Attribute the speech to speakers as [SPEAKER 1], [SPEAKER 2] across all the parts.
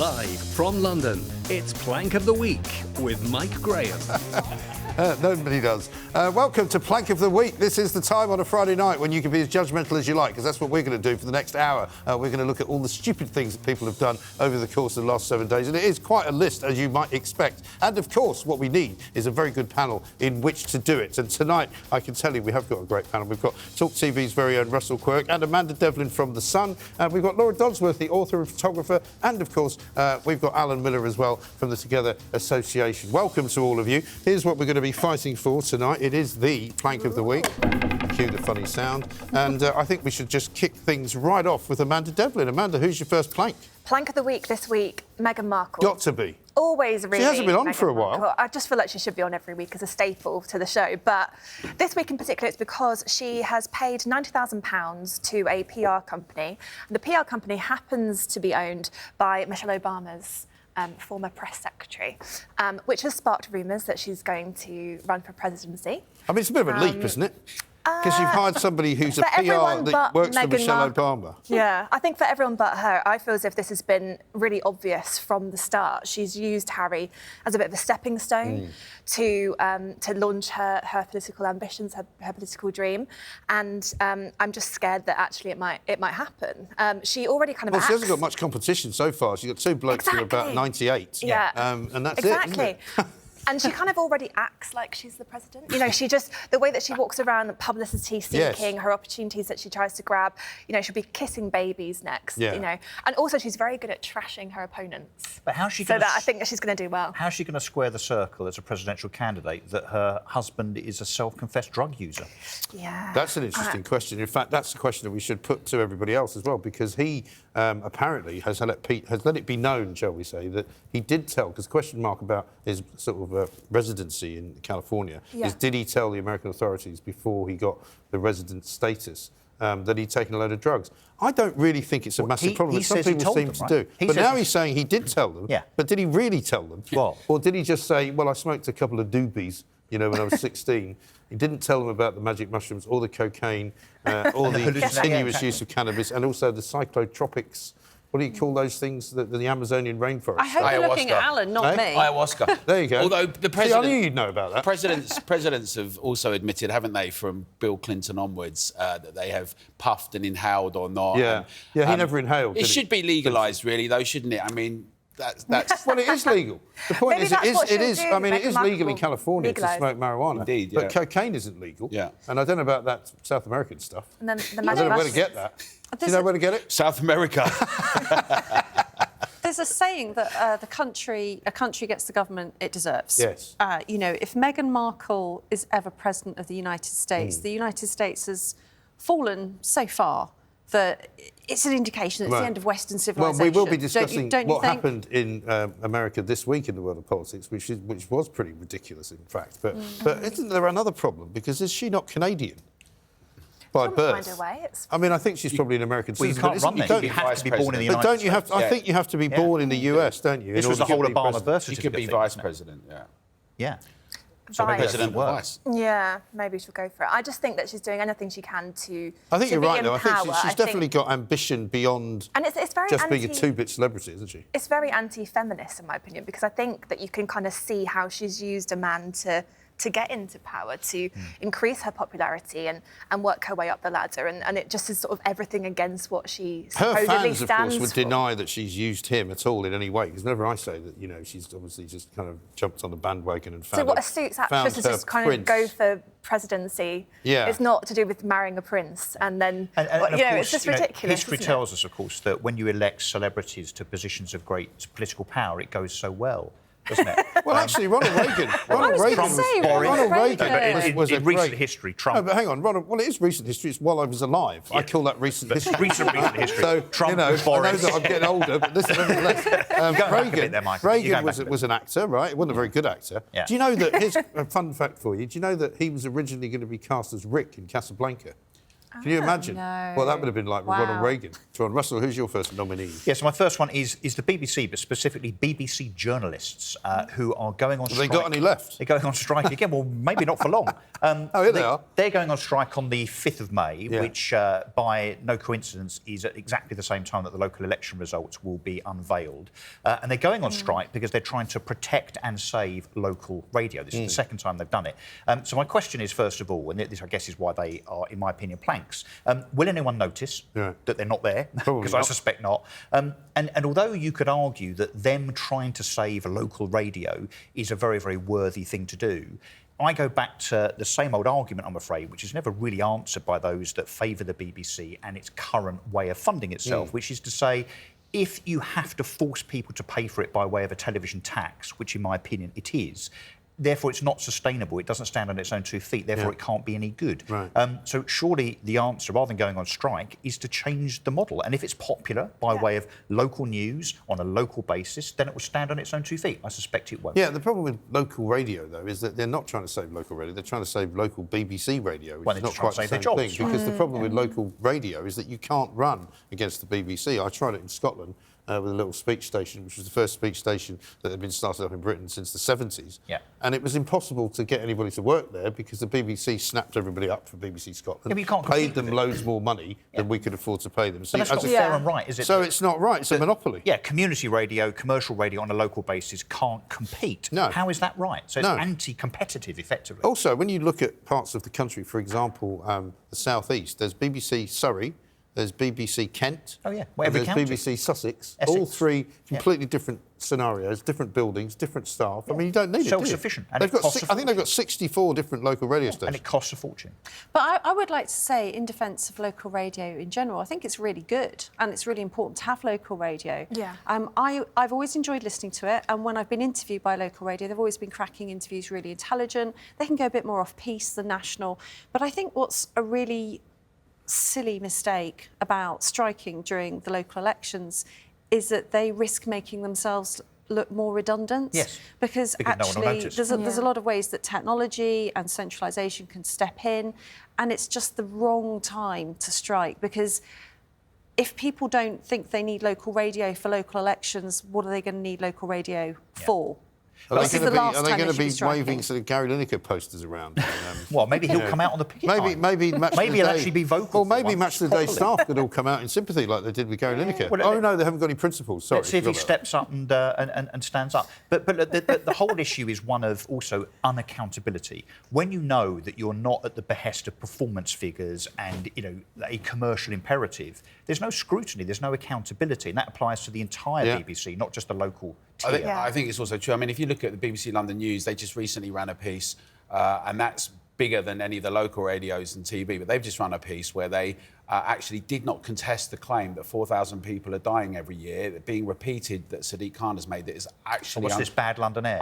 [SPEAKER 1] Live from London, it's Plank of the Week with Mike Graham.
[SPEAKER 2] Nobody does. Welcome to Plank of the Week. This is the time on a Friday night when you can be as judgmental as you like, because that's what we're going to do for the next hour. We're going to look at all the stupid things that people have done over the course of the last 7 days, and it is quite a list, as you might expect. And, of course, what we need is a very good panel in which to do it. And tonight, I can tell you, we have got a great panel. We've got talkTV's very own Russell Quirk and Amanda Devlin from The Sun. We've got Laura Dodsworth, the author and photographer, and, of course, we've got Alan Miller as well from the Together Association. Welcome to all of you. Here's what we're going to be fighting for tonight. It is the Plank of the Week. Cue the funny sound. And I think we should just kick things right off with Amanda Devlin. Amanda, who's your first plank?
[SPEAKER 3] Plank of the Week this week, Meghan Markle.
[SPEAKER 2] Got to be.
[SPEAKER 3] Always really.
[SPEAKER 2] She hasn't been on
[SPEAKER 3] Meghan
[SPEAKER 2] for a while.
[SPEAKER 3] Markle. I just feel like she should be on every week as a staple to the show. But this week in particular, it's because she has paid £90,000 to a PR company. The PR company happens to be owned by Michelle Obama's former press secretary, which has sparked rumours that she's going to run for presidency.
[SPEAKER 2] I mean, it's a bit of a leap, isn't it? Because you've hired somebody who's a PR that works for Michelle Obama.
[SPEAKER 3] Yeah, I think for everyone but her, I feel as if this has been really obvious from the start. She's used Harry as a bit of a stepping stone to launch her political ambitions, her political dream, and I'm just scared that actually it might happen. She already kind of
[SPEAKER 2] Well, she hasn't got much competition so far. She's got two blokes who are about 98.
[SPEAKER 3] Yeah.
[SPEAKER 2] And that's
[SPEAKER 3] exactly.
[SPEAKER 2] it, isn't it?
[SPEAKER 3] And she kind of already acts like she's the president. You know, she just, the way that she walks around, publicity seeking, her opportunities that she tries to grab, you know, she'll be kissing babies next, you know. And also she's very good at trashing her opponents.
[SPEAKER 4] But how's she
[SPEAKER 3] so that I think that she's going to do well.
[SPEAKER 4] How's she going to square the circle as a presidential candidate that her husband is a self-confessed drug user?
[SPEAKER 3] Yeah.
[SPEAKER 2] That's an interesting question. In fact, that's the question that we should put to everybody else as well, because he apparently has let it be known, shall we say, that he did tell, because the question mark about his sort of residency in California is, did he tell the American authorities before he got the resident status that he'd taken a load of drugs? I don't really think it's a massive problem. It's something people seem to do. But now he's saying he did tell them. Yeah. But did he really tell them?
[SPEAKER 4] What?
[SPEAKER 2] Or did he just say, well, I smoked a couple of doobies, you know, when I was 16. He didn't tell them about the magic mushrooms or the cocaine or the continuous use of cannabis and also the cyclotropics. What do you call those things? The Amazonian rainforest.
[SPEAKER 5] I hope you're looking at Alan, not me.
[SPEAKER 6] Ayahuasca.
[SPEAKER 2] There you go.
[SPEAKER 6] Although the president,
[SPEAKER 2] see, I knew you'd know about that.
[SPEAKER 6] Presidents have also admitted, haven't they, from Bill Clinton onwards, that they have puffed and inhaled or not.
[SPEAKER 2] Yeah,
[SPEAKER 6] and,
[SPEAKER 2] he never inhaled.
[SPEAKER 6] It should be legalised, really, though, shouldn't it? I mean, that's
[SPEAKER 2] well, it is legal. The point is, it is. I mean, it is legal in California to smoke marijuana.
[SPEAKER 6] Indeed,
[SPEAKER 2] but cocaine isn't legal.
[SPEAKER 6] Yeah.
[SPEAKER 2] And I don't know about that South American stuff.
[SPEAKER 3] And then the
[SPEAKER 2] I don't know where to get that. Do you know where to get it?
[SPEAKER 6] South America.
[SPEAKER 5] There's a saying that a country gets the government it deserves.
[SPEAKER 2] Yes.
[SPEAKER 5] You know, if Meghan Markle is ever president of the United States, the United States has fallen so far that it's an indication that it's the end of Western civilization.
[SPEAKER 2] Well, we will be discussing
[SPEAKER 5] don't you
[SPEAKER 2] what
[SPEAKER 5] think?
[SPEAKER 2] happened in America this week in the world of politics, which was pretty ridiculous, in fact. But isn't there another problem? Because is she not Canadian by birth?
[SPEAKER 3] Find a way.
[SPEAKER 2] I mean, I think she's probably an American citizen.
[SPEAKER 4] Well, you can't run there. You have to be born in the United States.
[SPEAKER 2] But don't you have to, I think you have to be born in the US, don't you?
[SPEAKER 4] This was the whole Obama birth certificate.
[SPEAKER 6] She could be vice president,
[SPEAKER 4] Yeah.
[SPEAKER 6] So president or vice.
[SPEAKER 3] Yeah, maybe she'll go for it. I just think that she's doing anything she can to
[SPEAKER 2] I think you're right, though. I think
[SPEAKER 3] power.
[SPEAKER 2] she's definitely got ambition beyond
[SPEAKER 3] and it's very
[SPEAKER 2] just being a two-bit celebrity, isn't she?
[SPEAKER 3] It's very anti-feminist, in my opinion, because I think that you can kind of see how she's used a man to get into power, to increase her popularity and work her way up the ladder. And it just is sort of everything against what she supposedly
[SPEAKER 2] stands for. Her fans, of course, would
[SPEAKER 3] for.
[SPEAKER 2] deny that she's used him at all in any way, because whenever I say that, you know, she's obviously just kind of jumped on the bandwagon and found
[SPEAKER 3] So what a suits actress is just kind of go for presidency.
[SPEAKER 2] Yeah.
[SPEAKER 3] It's not to do with marrying a prince and then,
[SPEAKER 4] And
[SPEAKER 3] you know, it's just ridiculous,
[SPEAKER 4] history tells us, of course, that when you elect celebrities to positions of great political power, it goes so well, doesn't it?
[SPEAKER 2] Well, actually, Ronald Reagan was
[SPEAKER 4] in recent history, Trump.
[SPEAKER 2] No, but hang on, Ronald. Well, it is recent history. It's while I was alive. I call that recent history.
[SPEAKER 4] Recent history.
[SPEAKER 2] So,
[SPEAKER 4] Trump,
[SPEAKER 2] you know,
[SPEAKER 4] Boris.
[SPEAKER 2] I know that I'm getting older, but this is nevertheless. Reagan was an actor, right? He wasn't a very good actor.
[SPEAKER 4] Yeah.
[SPEAKER 2] Do you know that? Here's a fun fact for you. Do you know that he was originally going to be cast as Rick in Casablanca? Can you imagine?
[SPEAKER 5] No.
[SPEAKER 2] Well, that would have been like with
[SPEAKER 5] Wow.
[SPEAKER 2] Ronald Reagan. John Russell, who's your first nominee?
[SPEAKER 4] Yeah, so my first one is the BBC, but specifically BBC journalists who are going on
[SPEAKER 2] Have
[SPEAKER 4] strike.
[SPEAKER 2] they got any left?
[SPEAKER 4] They're going on strike again. Well, maybe not for long.
[SPEAKER 2] Oh, here they are.
[SPEAKER 4] They're going on strike on the 5th of May,
[SPEAKER 2] Yeah.
[SPEAKER 4] which, by no coincidence, is at exactly the same time that the local election results will be unveiled. And they're going on strike because they're trying to protect and save local radio. This is the second time they've done it. So my question is, first of all, and this, I guess, is why they are, in my opinion, planks. Will anyone notice that they're not there? Because I suspect not. And although you could argue that them trying to save local radio is a very, very worthy thing to do, I go back to the same old argument, I'm afraid, which is never really answered by those that favour the BBC and its current way of funding itself, which is to say, if you have to force people to pay for it by way of a television tax, which in my opinion it is, therefore it's not sustainable, it doesn't stand on its own 2 feet, therefore it can't be any good.
[SPEAKER 2] Right.
[SPEAKER 4] So surely the answer, rather than going on strike, is to change the model. And if it's popular by way of local news on a local basis, then it will stand on its own 2 feet. I suspect it won't.
[SPEAKER 2] Yeah, the problem with local radio, though, is that they're not trying to save local radio, they're trying to save local BBC radio, which
[SPEAKER 4] Well,
[SPEAKER 2] is
[SPEAKER 4] they're
[SPEAKER 2] not
[SPEAKER 4] trying
[SPEAKER 2] quite
[SPEAKER 4] to
[SPEAKER 2] the
[SPEAKER 4] save
[SPEAKER 2] same
[SPEAKER 4] their
[SPEAKER 2] thing.
[SPEAKER 4] jobs.
[SPEAKER 2] Because the problem with local radio is that you can't run against the BBC. I tried it in Scotland with a little speech station, which was the first speech station that had been started up in Britain since the 70s.
[SPEAKER 4] Yeah.
[SPEAKER 2] And it was impossible to get anybody to work there because the BBC snapped everybody up for BBC Scotland,
[SPEAKER 4] Yeah, but you can't
[SPEAKER 2] paid
[SPEAKER 4] compete
[SPEAKER 2] them
[SPEAKER 4] with it.
[SPEAKER 2] loads more money than we could afford to pay them. So
[SPEAKER 4] But that's
[SPEAKER 2] as
[SPEAKER 4] not
[SPEAKER 2] a-
[SPEAKER 4] fair and right, is it?
[SPEAKER 2] So it's not right, it's a monopoly.
[SPEAKER 4] Yeah, community radio, commercial radio on a local basis can't compete.
[SPEAKER 2] No.
[SPEAKER 4] How is that right? So it's
[SPEAKER 2] No.
[SPEAKER 4] anti-competitive, effectively.
[SPEAKER 2] Also, when you look at parts of the country, for example, the South East, there's BBC Surrey, there's BBC Kent,
[SPEAKER 4] Oh, yeah.
[SPEAKER 2] and
[SPEAKER 4] Well, every
[SPEAKER 2] there's
[SPEAKER 4] county.
[SPEAKER 2] BBC Sussex.
[SPEAKER 4] Essex.
[SPEAKER 2] All three completely different scenarios, different buildings, different staff. I mean, you don't need it, do you?
[SPEAKER 4] Self-sufficient, and
[SPEAKER 2] They've
[SPEAKER 4] it
[SPEAKER 2] got
[SPEAKER 4] costs a
[SPEAKER 2] I think they've got 64 different local radio stations.
[SPEAKER 4] And it costs a fortune.
[SPEAKER 5] But I would like to say, in defence of local radio in general, I think it's really good and it's really important to have local radio.
[SPEAKER 3] Yeah.
[SPEAKER 5] I've always enjoyed listening to it, and when I've been interviewed by local radio, they've always been cracking interviews, really intelligent. They can go a bit more off-piece than national. But I think what's a really silly mistake about striking during the local elections is that they risk making themselves look more redundant.
[SPEAKER 4] Yes.
[SPEAKER 5] Because
[SPEAKER 4] Because no one will
[SPEAKER 5] actually,
[SPEAKER 4] notice.
[SPEAKER 5] there's a lot of ways that technology and centralisation can step in, and it's just the wrong time to strike, because if people don't think they need local radio for local elections, what are they going to need local radio for? This is the last
[SPEAKER 2] Are they
[SPEAKER 5] time
[SPEAKER 2] going to
[SPEAKER 5] should be
[SPEAKER 2] be
[SPEAKER 5] striking.
[SPEAKER 2] waving sort of Gary Lineker posters around?
[SPEAKER 4] Well, maybe he'll come out on the picket line.
[SPEAKER 2] Maybe Match
[SPEAKER 4] Maybe
[SPEAKER 2] the
[SPEAKER 4] he'll
[SPEAKER 2] Day-
[SPEAKER 4] actually be vocal
[SPEAKER 2] Well,
[SPEAKER 4] for
[SPEAKER 2] maybe
[SPEAKER 4] once,
[SPEAKER 2] Match the Day
[SPEAKER 4] properly.
[SPEAKER 2] staff could all come out in sympathy like they did with Gary Lineker.
[SPEAKER 4] Well,
[SPEAKER 2] Oh no, they haven't got any principles. Sorry.
[SPEAKER 4] Let's see if he
[SPEAKER 2] forgot about
[SPEAKER 4] steps up and stands up. But the whole issue is one of also unaccountability. When you know that you're not at the behest of performance figures and a commercial imperative, there's no scrutiny, there's no accountability, and that applies to the entire BBC, not just the local tier.
[SPEAKER 6] I think it's also true. I mean, if you look at the BBC London News, they just recently ran a piece, and that's bigger than any of the local radios and TV, but they've just run a piece where they actually did not contest the claim that 4,000 people are dying every year, being repeated that Sadiq Khan has made that is actually
[SPEAKER 4] What's this bad London air?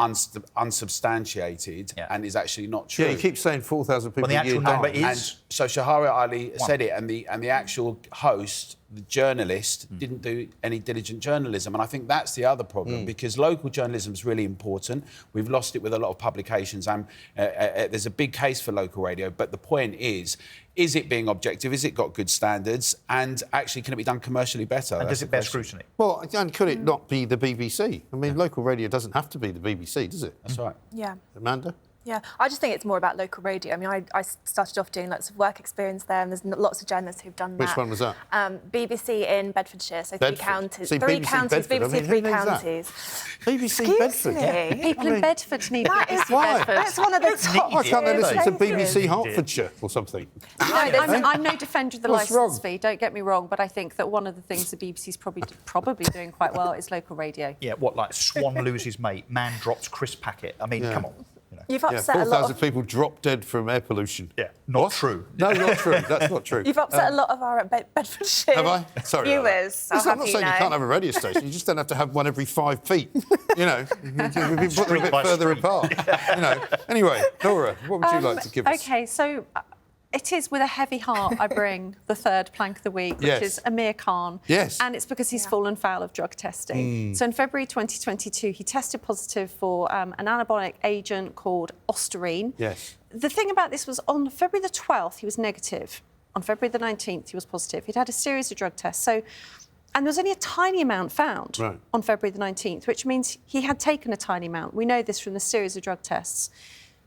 [SPEAKER 6] unsubstantiated and is actually not true.
[SPEAKER 2] Yeah, you keep saying 4,000 people
[SPEAKER 4] Well, the
[SPEAKER 2] a year
[SPEAKER 4] actual number
[SPEAKER 2] die.
[SPEAKER 4] is...
[SPEAKER 6] And so Shahara Ali said it, and the actual host, the journalist, didn't do any diligent journalism, and I think that's the other problem because local journalism is really important. We've lost it with a lot of publications, and there's a big case for local radio. But the point is it being objective? Is it got good standards? And actually, can it be done commercially better?
[SPEAKER 4] And
[SPEAKER 6] That's
[SPEAKER 4] does it
[SPEAKER 6] the
[SPEAKER 4] bear
[SPEAKER 6] question.
[SPEAKER 4] scrutiny?
[SPEAKER 2] Well, and could it not be the BBC? I mean, local radio doesn't have to be the BBC, does it?
[SPEAKER 6] That's right.
[SPEAKER 3] Yeah.
[SPEAKER 2] Amanda?
[SPEAKER 3] Yeah, I just think it's more about local radio. I mean, I started off doing lots of work experience there, and there's lots of journalists who've done that.
[SPEAKER 2] Which one was that?
[SPEAKER 3] BBC in Bedfordshire, so
[SPEAKER 2] Bedford.
[SPEAKER 3] three counties.
[SPEAKER 2] See,
[SPEAKER 3] Three
[SPEAKER 2] BBC
[SPEAKER 3] counties,
[SPEAKER 2] Bedford, I
[SPEAKER 3] BBC
[SPEAKER 2] mean, who
[SPEAKER 3] three
[SPEAKER 2] needs that?
[SPEAKER 3] counties.
[SPEAKER 2] BBC
[SPEAKER 3] Excuse
[SPEAKER 2] Bedford.
[SPEAKER 3] me.
[SPEAKER 5] People in Bedford need
[SPEAKER 3] That is
[SPEAKER 5] BBC
[SPEAKER 2] Why?
[SPEAKER 5] Bedford.
[SPEAKER 3] That's one of the top.
[SPEAKER 2] Why can't they listen to
[SPEAKER 3] places.
[SPEAKER 2] BBC Hertfordshire or something?
[SPEAKER 5] No, I'm no defender of the
[SPEAKER 2] What's
[SPEAKER 5] licence
[SPEAKER 2] wrong?
[SPEAKER 5] fee, don't get me wrong, but I think that one of the things the BBC's probably doing quite well is local radio.
[SPEAKER 4] Yeah, what, like Swan loses mate, man drops crisp packet? I mean, come on.
[SPEAKER 3] You've
[SPEAKER 2] Yeah,
[SPEAKER 3] upset a lot
[SPEAKER 2] 4,000
[SPEAKER 3] of
[SPEAKER 2] people drop dead from air pollution.
[SPEAKER 4] Yeah, not true.
[SPEAKER 2] No, not true. That's not true.
[SPEAKER 3] You've upset a lot of our Bedfordshire
[SPEAKER 2] Have I? Sorry. about that.
[SPEAKER 3] viewers. I'll
[SPEAKER 2] Listen, I'm
[SPEAKER 3] have
[SPEAKER 2] not
[SPEAKER 3] you
[SPEAKER 2] saying
[SPEAKER 3] know.
[SPEAKER 2] you can't have a radio station. You just don't have to have one every 5 feet. You know, we've been putting them a
[SPEAKER 4] Street
[SPEAKER 2] bit
[SPEAKER 4] by
[SPEAKER 2] further
[SPEAKER 4] street.
[SPEAKER 2] apart. You know. Anyway, Nora, what would you like to give us?
[SPEAKER 5] OK, so it is with a heavy heart I bring the third plank of the week, which
[SPEAKER 2] Yes.
[SPEAKER 5] is Amir Khan.
[SPEAKER 2] Yes.
[SPEAKER 5] And it's because he's fallen foul of drug testing. So in February 2022, he tested positive for an anabolic agent called Ardern.
[SPEAKER 2] Yes.
[SPEAKER 5] The thing about this was on February the 12th, he was negative On February the 19th, he was positive. He'd had a series of drug tests. So, and there was only a tiny amount found on February the 19th, which means he had taken a tiny amount. We know this from the series of drug tests.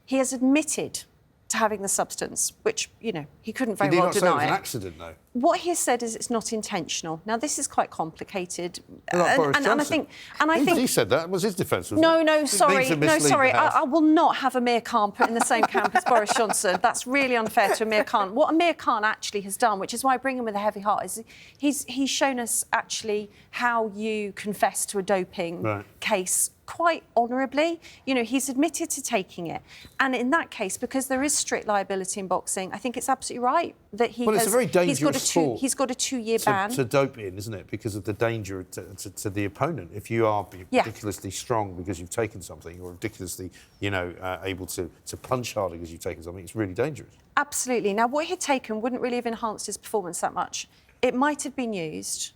[SPEAKER 5] He has admitted to having the substance, which, you know, he couldn't very well deny.
[SPEAKER 2] Did he not say it was an accident, though?
[SPEAKER 5] What he has said is it's not intentional. Now, this is quite complicated.
[SPEAKER 2] Like Boris Johnson.
[SPEAKER 5] And I think
[SPEAKER 2] he said that was his defence.
[SPEAKER 5] No, sorry. I will not have Amir Khan put in the same camp as Boris Johnson. That's really unfair to Amir Khan. What Amir Khan actually has done, which is why I bring him with a heavy heart, is he's shown us actually how you confess to a doping case quite honourably. You know, he's admitted to taking it. And in that case, because there is strict liability in boxing, I think it's absolutely right that he
[SPEAKER 2] it's a very dangerous sport.
[SPEAKER 5] He's got a 2-year ban.
[SPEAKER 2] To dope in, isn't it? Because of the danger to the opponent. If you are ridiculously strong because you've taken something, or ridiculously, able to punch harder because you've taken something, it's really dangerous.
[SPEAKER 5] Absolutely. Now, what he'd taken wouldn't really have enhanced his performance that much. It might have been used,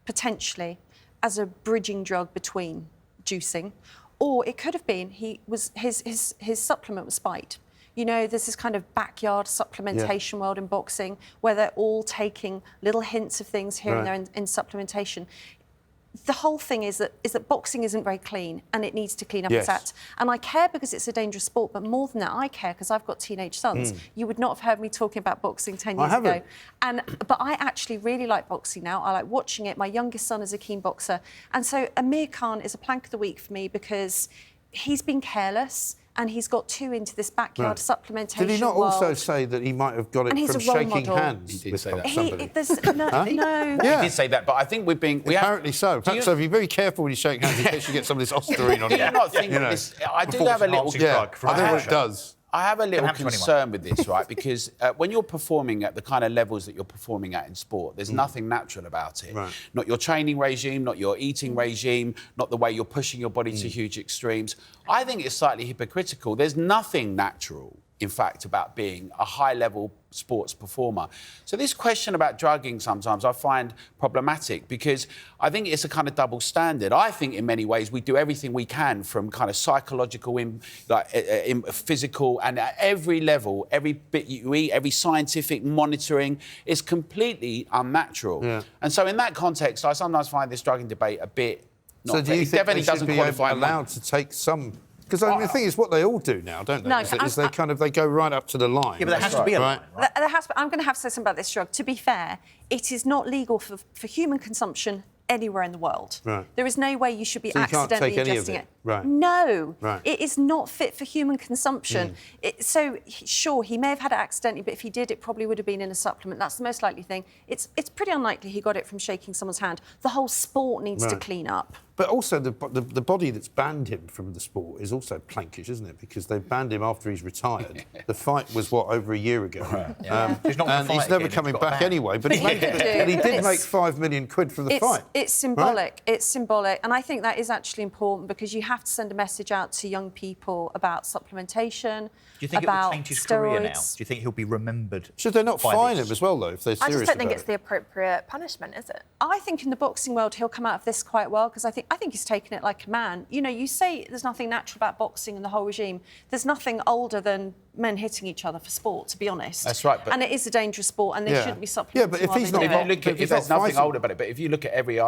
[SPEAKER 5] potentially, as a bridging drug between juicing, or it could have been his supplement was spiked. You know, there's this kind of backyard supplementation world in boxing where they're all taking little hints of things here and there in supplementation. The whole thing is that boxing isn't very clean and it needs to clean up its act. And I care because it's a dangerous sport, but more than that, I care because I've got teenage sons. You would not have heard me talking about boxing 10 years ago. But I actually really like boxing now. I like watching it. My youngest son is a keen boxer. And so Amir Khan is a plank of the week for me because he's been careless and he's got too into this backyard supplementation
[SPEAKER 2] Did he not
[SPEAKER 5] world.
[SPEAKER 2] also say that he might have got it from shaking hands?
[SPEAKER 6] He did say that.
[SPEAKER 2] Somebody?
[SPEAKER 5] No.
[SPEAKER 6] He did say that, but I think we're being...
[SPEAKER 2] Apparently so. So be very careful when you shake hands in case you get some of this ostarine on you.
[SPEAKER 6] Do you not think this... I do have a little...
[SPEAKER 2] I think what it does.
[SPEAKER 6] I have a little concern with this, right? Because when you're performing at the kind of levels that you're performing at in sport, there's nothing natural about it. Not your training regime, not your eating regime, not the way you're pushing your body to huge extremes. I think it's slightly hypocritical. There's nothing natural, in fact, about being a high-level sports performer. So this question about drugging sometimes I find problematic because I think it's a kind of double standard. I think in many ways we do everything we can from kind of psychological, physical, and at every level, every bit you eat, every scientific monitoring is completely unnatural. And so in that context, I sometimes find this drugging debate a bit...
[SPEAKER 2] So do you think they should be allowed to take some... Because the thing is, what they all do now, don't they?
[SPEAKER 5] No,
[SPEAKER 2] they go right up to the line.
[SPEAKER 4] Yeah, but there has to be a line, right?
[SPEAKER 5] I'm going to have to say something about this drug. To be fair, it is not legal for human consumption anywhere in the world. There is no way you should be accidentally ingesting it. No, it is not fit for human consumption. Sure, he may have had it accidentally, but if he did, it probably would have been in a supplement. That's the most likely thing. It's pretty unlikely he got it from shaking someone's hand. The whole sport needs to clean up.
[SPEAKER 2] But also, the body that's banned him from the sport is also plankish, isn't it? Because they banned him after he's retired. The fight was, over a year ago?
[SPEAKER 4] He's not
[SPEAKER 2] and he's never coming back anyway. But he did make £5 million from the fight.
[SPEAKER 5] It's symbolic. It's symbolic. And I think that is actually important because you have to send a message out to young people about supplementation,
[SPEAKER 4] Do you think it will change his career now? Do you think he'll be remembered?
[SPEAKER 2] Should they not fine him as well, though, if they're serious?
[SPEAKER 3] I just don't think it's the appropriate punishment, is it?
[SPEAKER 5] I think in the boxing world he'll come out of this quite well because I think he's taken it like a man. You know, you say there's nothing natural about boxing and the whole regime. There's nothing older than men hitting each other for sport, to be honest.
[SPEAKER 6] That's right.
[SPEAKER 5] And it is a dangerous sport, and they shouldn't be supplementing.
[SPEAKER 2] Yeah, but if he's not,
[SPEAKER 6] if there's nothing older about it, but if you look at every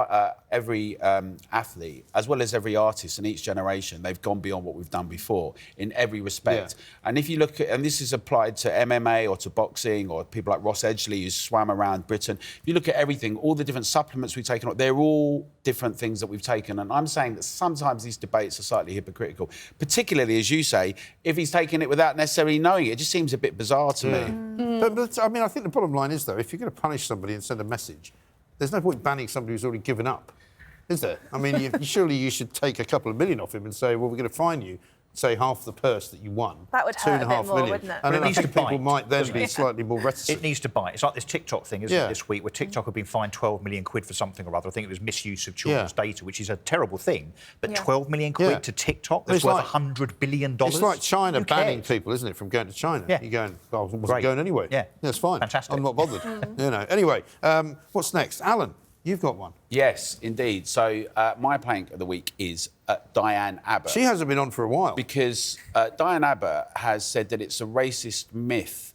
[SPEAKER 6] athlete, as well as every artist in each generation, they've gone beyond what we've done before in every respect. And if you look at, and this is applied to MMA or to boxing or people like Ross Edgley who swam around Britain. If you look at everything, all the different supplements we've taken, they're all different things that we've taken. And I'm saying that sometimes these debates are slightly hypocritical, particularly, as you say, if he's taking it without necessarily knowing it. It just seems a bit bizarre to me.
[SPEAKER 2] But I mean, I think the bottom line is, though, if you're going to punish somebody and send a message, there's no point banning somebody who's already given up, is there? I mean, surely you should take a couple of million off him and say, well, we're going to fine you, say half the purse that you won.
[SPEAKER 3] That would hurt a bit more, wouldn't it?
[SPEAKER 2] And then
[SPEAKER 4] it needs
[SPEAKER 2] I think
[SPEAKER 4] to
[SPEAKER 2] people
[SPEAKER 4] bite,
[SPEAKER 2] might then be slightly more reticent.
[SPEAKER 4] It needs to bite. It's like this TikTok thing, isn't it, this week, where TikTok have been fined 12 million quid for something or other. I think it was misuse of children's data, which is a terrible thing. But 12 million quid to TikTok, that's worth $100 billion.
[SPEAKER 2] It's like China banning people, isn't it, from going to China? You're going, I wasn't going anyway. Yeah, it's fine.
[SPEAKER 4] Fantastic.
[SPEAKER 2] I'm not bothered. You know. Anyway, what's next? Alan, you've got one.
[SPEAKER 6] Yes, indeed. So my plank of the week is Diane Abbott.
[SPEAKER 2] She hasn't been on for a while.
[SPEAKER 6] Because Diane Abbott has said that it's a racist myth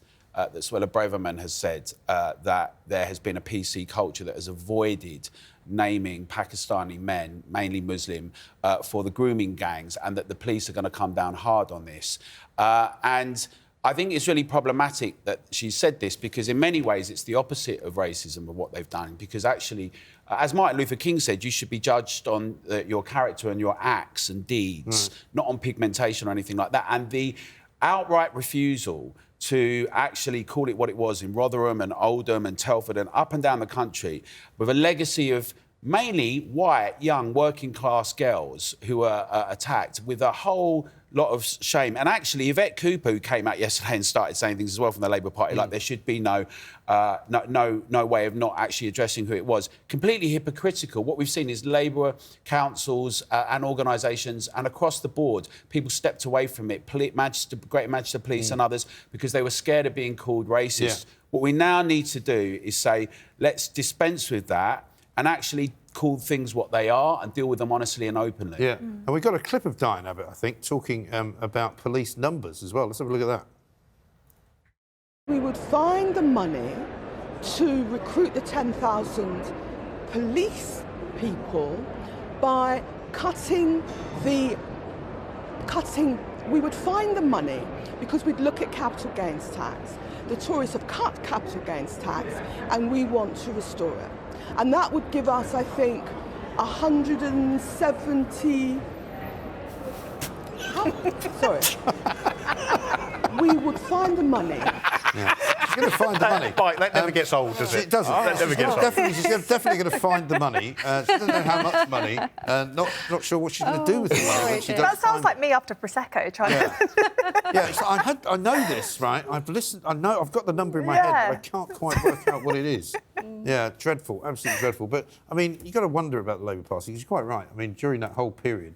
[SPEAKER 6] that Suella Braverman has said that there has been a PC culture that has avoided naming Pakistani men, mainly Muslim, for the grooming gangs, and that the police are going to come down hard on this. And I think it's really problematic that she said this, because in many ways it's the opposite of racism of what they've done. Because actually, as Martin Luther King said, you should be judged on your character and your acts and deeds, not on pigmentation or anything like that. And the outright refusal to actually call it what it was in Rotherham and Oldham and Telford and up and down the country, with a legacy of mainly white, young, working-class girls who were attacked, with a whole lot of shame. And actually, Yvette Cooper, who came out yesterday and started saying things as well from the Labour Party, like there should be no way of not actually addressing who it was. Completely hypocritical. What we've seen is Labour councils and organisations, and across the board, people stepped away from it, Great Manchester Police and others, because they were scared of being called racist.
[SPEAKER 2] Yeah.
[SPEAKER 6] What we now need to do is say, let's dispense with that and actually call things what they are and deal with them honestly and openly.
[SPEAKER 2] Yeah, and we've got a clip of Diane Abbott, I think, talking about police numbers as well. Let's have a look at that.
[SPEAKER 7] We would find the money to recruit the 10,000 police people by we would find the money because we'd look at capital gains tax. The Tories have cut capital gains tax and we want to restore it. And that would give us, I think, 170... Sorry. We would find the money.
[SPEAKER 2] Yeah. She's going to find the money.
[SPEAKER 4] That never gets old, does it?
[SPEAKER 2] It doesn't.
[SPEAKER 4] That never gets old.
[SPEAKER 2] She's definitely going to find the money. She doesn't know how much money. Not sure what she's going to do with the money when she does.
[SPEAKER 3] That sounds like me after Prosecco trying to...
[SPEAKER 2] Yeah, I know this, right? I've listened. I know. I've got the number in my head, but I can't quite work out what it is. Yeah, dreadful, absolutely dreadful. But I mean, you've got to wonder about the Labour Party, because you're quite right. I mean, during that whole period,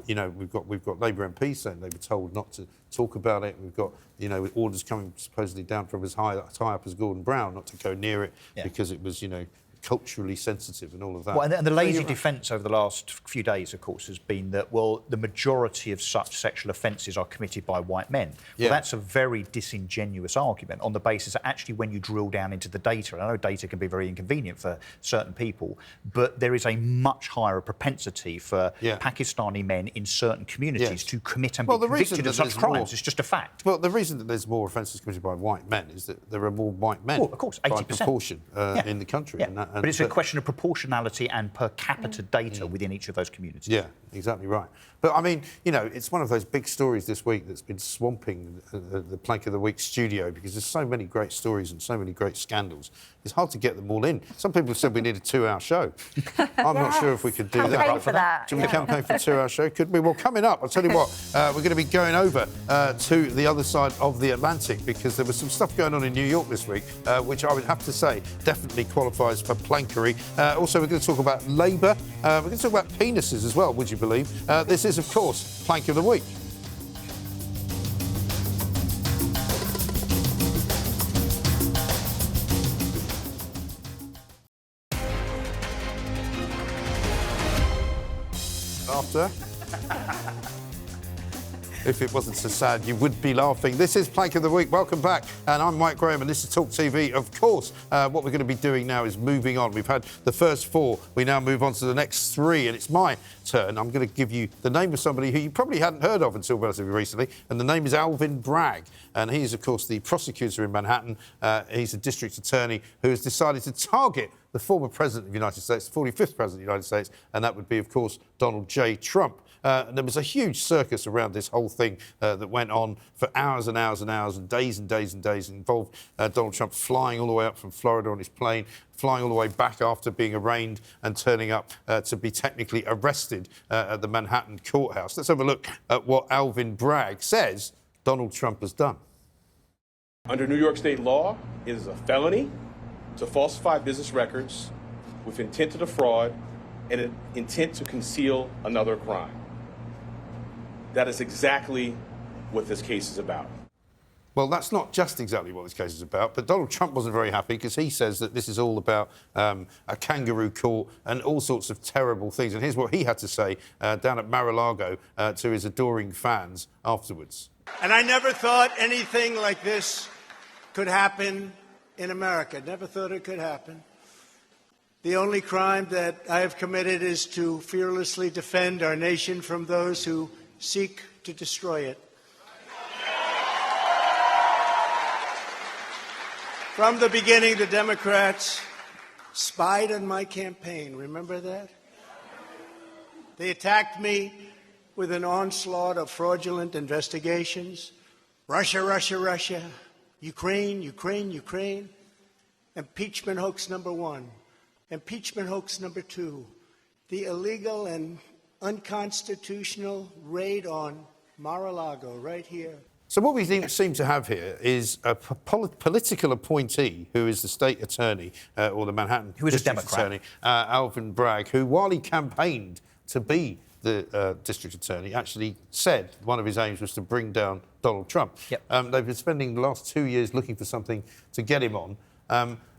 [SPEAKER 2] you know, we've got Labour MPs saying they were told not to talk about it. We've got, you know, orders coming supposedly down from as high up as Gordon Brown not to go near it because it was, you know, culturally sensitive and all of that.
[SPEAKER 4] Well, and the lazy defence over the last few days, of course, has been that, well, the majority of such sexual offences are committed by white men. Well, that's a very disingenuous argument on the basis that actually when you drill down into the data, and I know data can be very inconvenient for certain people, but there is a much higher propensity for Pakistani men in certain communities to commit and be convicted of such crimes. It's just a fact.
[SPEAKER 2] Well, the reason that there's more offences committed by white men is that there are more white men,
[SPEAKER 4] of course, 80%.
[SPEAKER 2] by proportion in the country.
[SPEAKER 4] Yeah. But it's a question of proportionality and per capita data within each of those communities.
[SPEAKER 2] Yeah, exactly right. But, I mean, you know, it's one of those big stories this week that's been swamping the Plank of the Week studio, because there's so many great stories and so many great scandals. It's hard to get them all in. Some people have said we need a 2-hour show. I'm not sure if we could do that.
[SPEAKER 3] Campaign for that.
[SPEAKER 2] Should we campaign for a 2-hour show? Could we? Well, coming up, I'll tell you what, we're going to be going over to the other side of the Atlantic, because there was some stuff going on in New York this week, which I would have to say definitely qualifies for plankery. Also, we're going to talk about Labour. We're going to talk about penises as well, would you believe? This is, of course, Plank of the Week. After. If it wasn't so sad, you would be laughing. This is Plank of the Week. Welcome back. And I'm Mike Graham, and this is talkTV. Of course, what we're going to be doing now is moving on. We've had the first 4. We now move on to the next 3, and it's my turn. I'm going to give you the name of somebody who you probably hadn't heard of until relatively recently, and the name is Alvin Bragg. And he is, of course, the prosecutor in Manhattan. He's a district attorney who has decided to target the former president of the United States, the 45th president of the United States, and that would be, of course, Donald J. Trump. And there was a huge circus around this whole thing that went on for hours and hours and hours and days and days and days. It involved Donald Trump flying all the way up from Florida on his plane, flying all the way back after being arraigned and turning up to be technically arrested at the Manhattan courthouse. Let's have a look at what Alvin Bragg says Donald Trump has done.
[SPEAKER 8] Under New York state law, it is a felony to falsify business records with intent to defraud and an intent to conceal another crime. That is exactly what this case is about.
[SPEAKER 2] Well, that's not just exactly what this case is about, but Donald Trump wasn't very happy because he says that this is all about a kangaroo court and all sorts of terrible things. And here's what he had to say down at Mar-a-Lago to his adoring fans afterwards.
[SPEAKER 9] And I never thought anything like this could happen in America. Never thought it could happen. The only crime that I have committed is to fearlessly defend our nation from those who seek to destroy it. From the beginning, the Democrats spied on my campaign. Remember that? They attacked me with an onslaught of fraudulent investigations. Russia, Russia, Russia. Ukraine, Ukraine, Ukraine. Impeachment hoax number 1. Impeachment hoax number 2. The illegal and unconstitutional raid on Mar-a-Lago right here.
[SPEAKER 2] So what we seem to have here is a political appointee who is the state attorney, or the Manhattan district attorney, Alvin Bragg, who, while he campaigned to be the district attorney, actually said one of his aims was to bring down Donald Trump. Yep. They've been spending the last 2 years looking for something to get him on.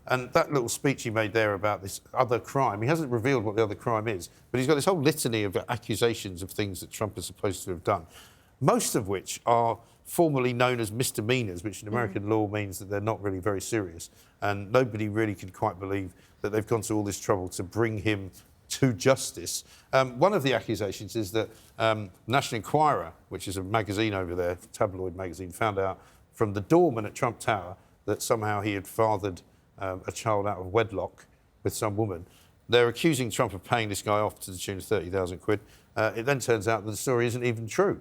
[SPEAKER 2] And that little speech he made there about this other crime, he hasn't revealed what the other crime is, but he's got this whole litany of accusations of things that Trump is supposed to have done, most of which are formally known as misdemeanors, which in American law means that they're not really very serious. And nobody really can quite believe that they've gone to all this trouble to bring him to justice. One of the accusations is that National Enquirer, which is a magazine over there, tabloid magazine, found out from the doorman at Trump Tower that somehow he had fathered a child out of wedlock with some woman. They're accusing Trump of paying this guy off to the tune of 30,000 quid. It then turns out that the story isn't even true.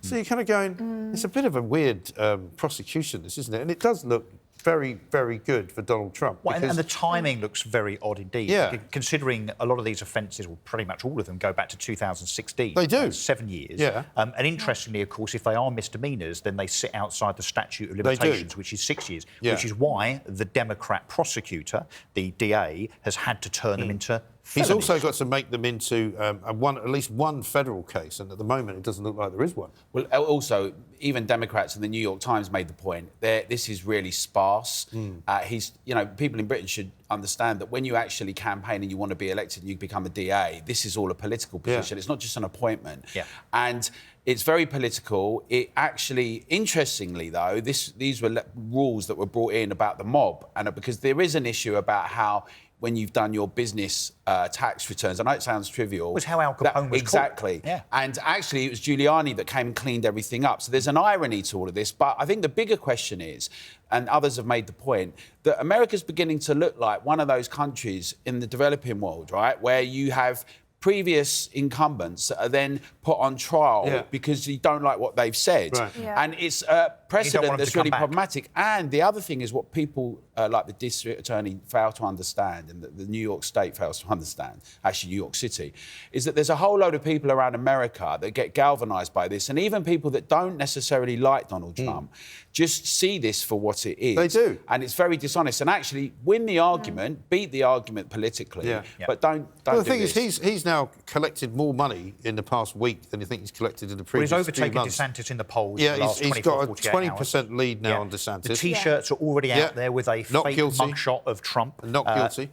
[SPEAKER 2] So you're kind of going, it's a bit of a weird prosecution, this, isn't it? And it does look very, very good for Donald Trump.
[SPEAKER 4] Well, and the timing looks very odd indeed.
[SPEAKER 2] Yeah.
[SPEAKER 4] Considering a lot of these offences, well, pretty much all of them, go back to 2016.
[SPEAKER 2] They do.
[SPEAKER 4] 7 years.
[SPEAKER 2] Yeah.
[SPEAKER 4] And interestingly, of course, if they are misdemeanors, then they sit outside the statute of limitations, which is 6 years, which is why the Democrat prosecutor, the DA, has had to turn them into felonies.
[SPEAKER 2] He's also got to make them into at least one federal case, and at the moment it doesn't look like there is one.
[SPEAKER 6] Well, also, even Democrats in the New York Times made the point that this is really sparse. People in Britain should understand that when you actually campaign and you want to be elected and you become a DA, this is all a political position. It's not just an appointment. And it's very political. It actually, interestingly though, these were rules that were brought in about the mob, and because there is an issue about how, when you've done your business tax returns, I know it sounds trivial.
[SPEAKER 4] It was how Al Capone was
[SPEAKER 6] exactly.
[SPEAKER 4] Yeah.
[SPEAKER 6] And actually, it was Giuliani that came and cleaned everything up. So there's an irony to all of this. But I think the bigger question is, and others have made the point, that America's beginning to look like one of those countries in the developing world, right, where you have previous incumbents that are then put on trial because you don't like what they've said.
[SPEAKER 2] Right.
[SPEAKER 6] And it's a precedent that's really problematic. And the other thing is what people like the district attorney fail to understand, and the New York State fails to understand, actually New York City, is that there's a whole load of people around America that get galvanised by this, and even people that don't necessarily like Donald Trump just see this for what it is.
[SPEAKER 2] They do.
[SPEAKER 6] And it's very dishonest. And actually win the argument, beat the argument politically, but don't
[SPEAKER 2] well, the
[SPEAKER 6] do
[SPEAKER 2] thing
[SPEAKER 6] this.
[SPEAKER 2] is, he's now collected more money in the past week than you think he's collected in the previous
[SPEAKER 4] Well, he's overtaken
[SPEAKER 2] 2 months.
[SPEAKER 4] DeSantis in the polls.
[SPEAKER 2] Yeah,
[SPEAKER 4] in the last
[SPEAKER 2] he's got a
[SPEAKER 4] 24,
[SPEAKER 2] 20% lead now on DeSantis.
[SPEAKER 4] The T-shirts are already out there with a fake mugshot of Trump.
[SPEAKER 2] Not guilty.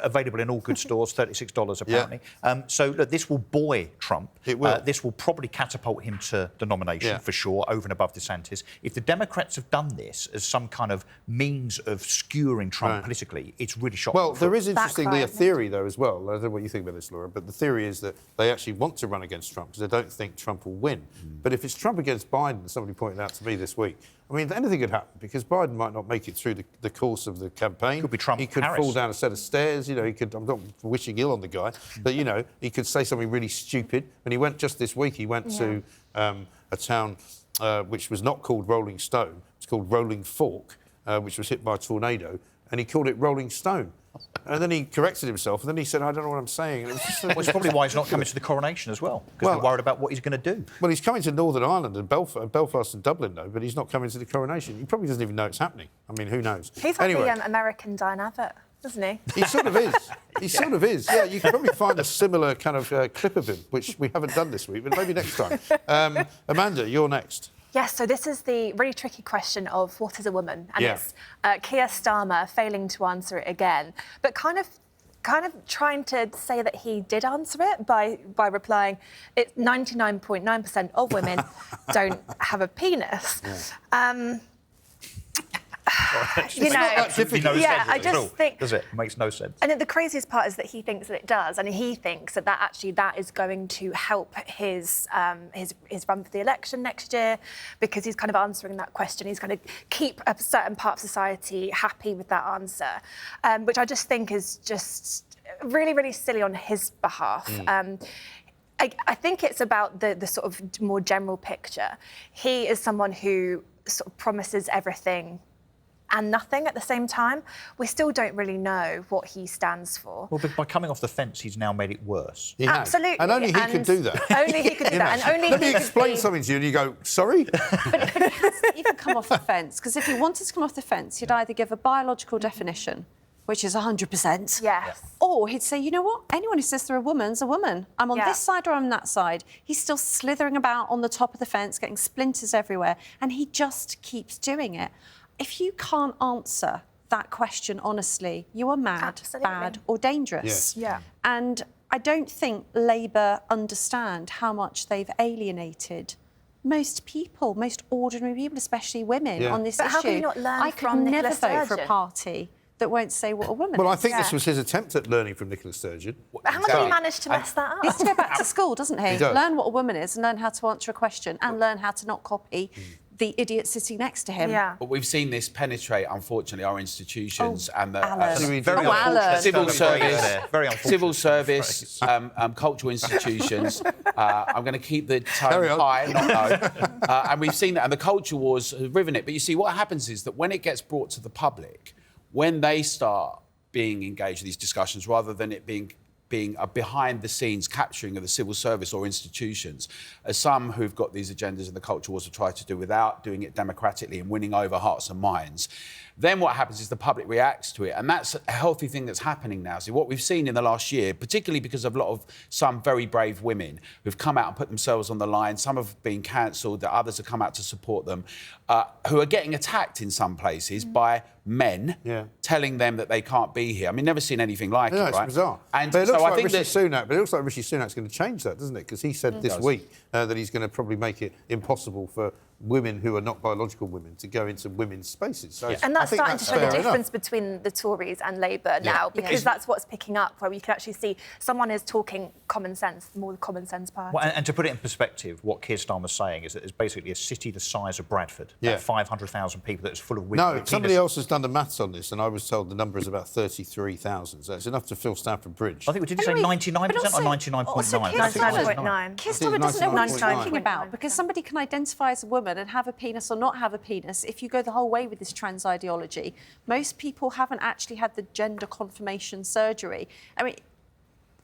[SPEAKER 4] Available in all good stores, $36 apparently. So look, this will buoy Trump.
[SPEAKER 2] It will.
[SPEAKER 4] This will probably catapult him to the nomination for sure, over and above DeSantis. If the Democrats have done this as some kind of means of skewering Trump politically, it's really shocking.
[SPEAKER 2] Well, there is interestingly a theory though as well. I don't know what you think about this, Laura, but the theory is that they actually want to run against Trump because they don't think Trump will win. But if it's Trump against Biden, somebody pointed out to me this week, I mean, anything could happen because Biden might not make it through the course of the campaign.
[SPEAKER 4] Could be Trump.
[SPEAKER 2] He could fall down a set of stairs. You know, he could. I'm not wishing ill on the guy, but you know, he could say something really stupid. And he went just this week. He went to a town which was not called Rolling Stone. It's called Rolling Fork, which was hit by a tornado, and he called it Rolling Stone. And then he corrected himself, and then he said, I don't know what I'm saying. And
[SPEAKER 4] it's probably why he's not coming to the coronation as well, because they're worried about what he's going to do.
[SPEAKER 2] Well, he's coming to Northern Ireland and Belfast and Dublin, though, but he's not coming to the coronation. He probably doesn't even know it's happening. I mean, who knows?
[SPEAKER 3] He's like the American Diane Abbott, isn't he?
[SPEAKER 2] He sort of is. He sort of is. Yeah, you can probably find a similar kind of clip of him, which we haven't done this week, but maybe next time. Amanda, you're next.
[SPEAKER 3] Yes, so this is the really tricky question of what is a woman? And it's Keir Starmer failing to answer it again, but kind of trying to say that he did answer it by replying, it's 99.9% of women don't have a penis. You know,
[SPEAKER 2] that difficult.
[SPEAKER 3] yeah, I just think...
[SPEAKER 4] Does it? It makes no sense.
[SPEAKER 3] And then the craziest part is that he thinks that it does, and he thinks that that is going to help his run for the election next year, because he's kind of answering that question. He's going to keep a certain part of society happy with that answer, which I just think is just really, really silly on his behalf. I think it's about the sort of more general picture. He is someone who sort of promises everything and nothing at the same time. We still don't really know what he stands for.
[SPEAKER 4] Well, but by coming off the fence, he's now made it worse.
[SPEAKER 2] He has.
[SPEAKER 3] Absolutely.
[SPEAKER 2] And only he could do that.
[SPEAKER 3] Only he could do that. And only
[SPEAKER 2] Let me
[SPEAKER 3] he could
[SPEAKER 2] explain
[SPEAKER 3] be...
[SPEAKER 2] something to you and you go, sorry?
[SPEAKER 5] But he hasn't even come off the fence, because if he wanted to come off the fence, he'd either give a biological definition, which is 100%.
[SPEAKER 3] Yes.
[SPEAKER 5] Or he'd say, you know what? Anyone who says they're a woman's a woman. I'm on this side or I'm on that side. He's still slithering about on the top of the fence, getting splinters everywhere, and he just keeps doing it. If you can't answer that question honestly, you are mad, bad or dangerous.
[SPEAKER 3] Yeah.
[SPEAKER 5] And I don't think Labour understand how much they've alienated most people, most ordinary people, especially women, on this issue.
[SPEAKER 3] How can you not learn from
[SPEAKER 5] I could never
[SPEAKER 3] Nicola
[SPEAKER 5] vote for a
[SPEAKER 3] Sturgeon?
[SPEAKER 5] party that won't say what a woman
[SPEAKER 2] Well, I
[SPEAKER 5] is.
[SPEAKER 2] think this was his attempt at learning from Nicola Sturgeon.
[SPEAKER 3] How did he manage to mess that
[SPEAKER 5] He has
[SPEAKER 3] up?
[SPEAKER 5] to go back to school, doesn't he?
[SPEAKER 2] He does.
[SPEAKER 5] Learn what a woman is and learn how to answer a question and learn how to not copy the idiot sitting next to him.
[SPEAKER 3] Yeah.
[SPEAKER 6] But we've seen this penetrate, unfortunately, our institutions and the
[SPEAKER 5] Alan.
[SPEAKER 4] Very
[SPEAKER 5] Oh, Alan.
[SPEAKER 6] civil service,
[SPEAKER 4] Very unfortunate.
[SPEAKER 6] civil service, cultural institutions. I'm going to keep the tone high, not low. And we've seen that, and the culture wars have riven it. But you see, what happens is that when it gets brought to the public, when they start being engaged in these discussions, rather than it being a behind-the-scenes capturing of the civil service or institutions, as some who've got these agendas in the culture wars have tried to do without doing it democratically and winning over hearts and minds, then what happens is the public reacts to it, and that's a healthy thing that's happening now. So what we've seen in the last year, particularly because of some very brave women who've come out and put themselves on the line, some have been cancelled, others have come out to support them, who are getting attacked in some places by men telling them that they can't be here. I mean, never seen anything like it, right?
[SPEAKER 2] It's bizarre.
[SPEAKER 6] And
[SPEAKER 2] but it looks
[SPEAKER 6] so I
[SPEAKER 2] like
[SPEAKER 6] think
[SPEAKER 2] Rishi Sunak. But it looks like Rishi Sunak's going to change that, doesn't it? Because he said this week that he's going to probably make it impossible for women who are not biological women to go into women's spaces. So
[SPEAKER 3] And that's starting to show the difference
[SPEAKER 2] enough.
[SPEAKER 3] between the Tories and Labour now, because that's what's picking up, where we can actually see someone is talking common sense, more the common sense party.
[SPEAKER 4] Well, and to put it in perspective, what Keir Starmer's saying is that there's basically a city the size of Bradford, 500,000 people that's full of women.
[SPEAKER 2] No, somebody else has done the maths on this, and I was told the number is about 33,000. So it's enough to fill Stamford Bridge.
[SPEAKER 4] I think, did you say 99% or 99.9?
[SPEAKER 5] Also, Keir
[SPEAKER 3] 99.9.
[SPEAKER 5] Starmer doesn't know what he's
[SPEAKER 2] 99.9.
[SPEAKER 5] talking about, because somebody can identify as a woman and have a penis or not have a penis if you go the whole way with this trans ideology. Most people haven't actually had the gender confirmation surgery. I mean,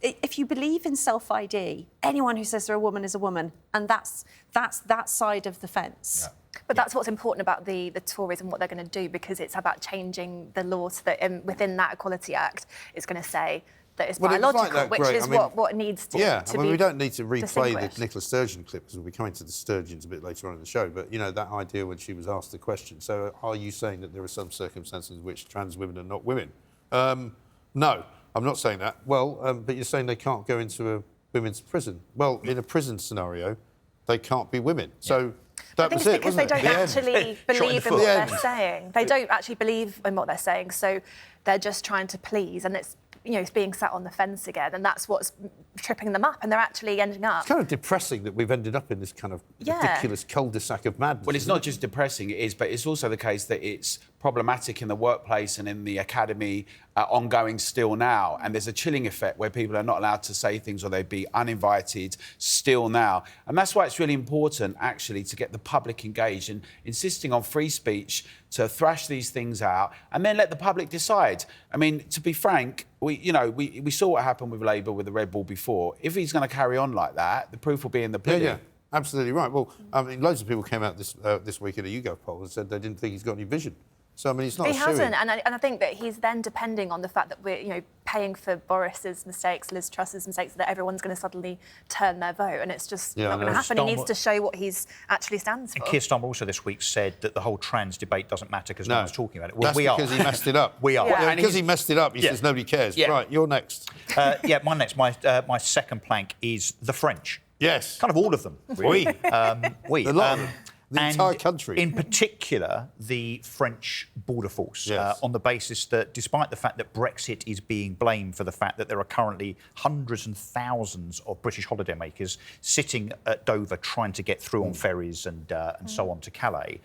[SPEAKER 5] if you believe in self-ID, anyone who says they're a woman is a woman, and that's that side of the fence.
[SPEAKER 3] But that's what's important about the Tories and what they're going to do, because it's about changing the law so that within that Equality Act, it's going to say that it's biological, which is what needs to be
[SPEAKER 2] we don't need to replay the
[SPEAKER 3] distinguished.
[SPEAKER 2] Nicola Sturgeon clip, because we'll be coming to the Sturgeons a bit later on in the show, but, you know, that idea when she was asked the question, so are you saying that there are some circumstances in which trans women are not women? No, I'm not saying that. Well, but you're saying they can't go into a women's prison. Well, in a prison scenario, they can't be women. So that was it,
[SPEAKER 3] because they don't actually believe in what they're
[SPEAKER 2] end.
[SPEAKER 3] saying. They don't actually believe in what they're saying, so they're just trying to please, and it's being sat on the fence again, and that's what's tripping them up, and they're actually ending up.
[SPEAKER 2] It's kind of depressing that we've ended up in this kind of ridiculous cul-de-sac of madness.
[SPEAKER 6] Well, it's not just depressing, it is, but it's also the case that it's problematic in the workplace and in the academy, ongoing still now. And there's a chilling effect where people are not allowed to say things, or they'd be uninvited still now. And that's why it's really important, actually, to get the public engaged and insisting on free speech, to thrash these things out and then let the public decide. I mean, to be frank, we saw what happened with Labour with the Red Bull before. If he's going to carry on like that, the proof will be in the pudding.
[SPEAKER 2] Yeah, absolutely right. Well, I mean, loads of people came out this week at a YouGov poll and said they didn't think he's got any vision. So, I mean, it's not.
[SPEAKER 3] He hasn't, and I think that he's then depending on the fact that we're, paying for Boris's mistakes, Liz Truss's mistakes, that everyone's going to suddenly turn their vote, and it's just not going to happen. He needs to show what he's actually stands for.
[SPEAKER 4] And Keir Starmer also this week said that the whole trans debate doesn't matter because no one's talking about it. Well,
[SPEAKER 2] that's because he messed it up.
[SPEAKER 4] We are.
[SPEAKER 2] Yeah, because he messed it up, he says nobody cares.
[SPEAKER 6] Yeah.
[SPEAKER 2] Right, you're next.
[SPEAKER 4] My second plank is the French.
[SPEAKER 2] Yes.
[SPEAKER 4] Kind of all of them, really.
[SPEAKER 2] The lot of them. The entire country.
[SPEAKER 4] In particular, the French border force, on the basis that despite the fact that Brexit is being blamed for the fact that there are currently hundreds and thousands of British holidaymakers sitting at Dover trying to get through on ferries and so on to Calais,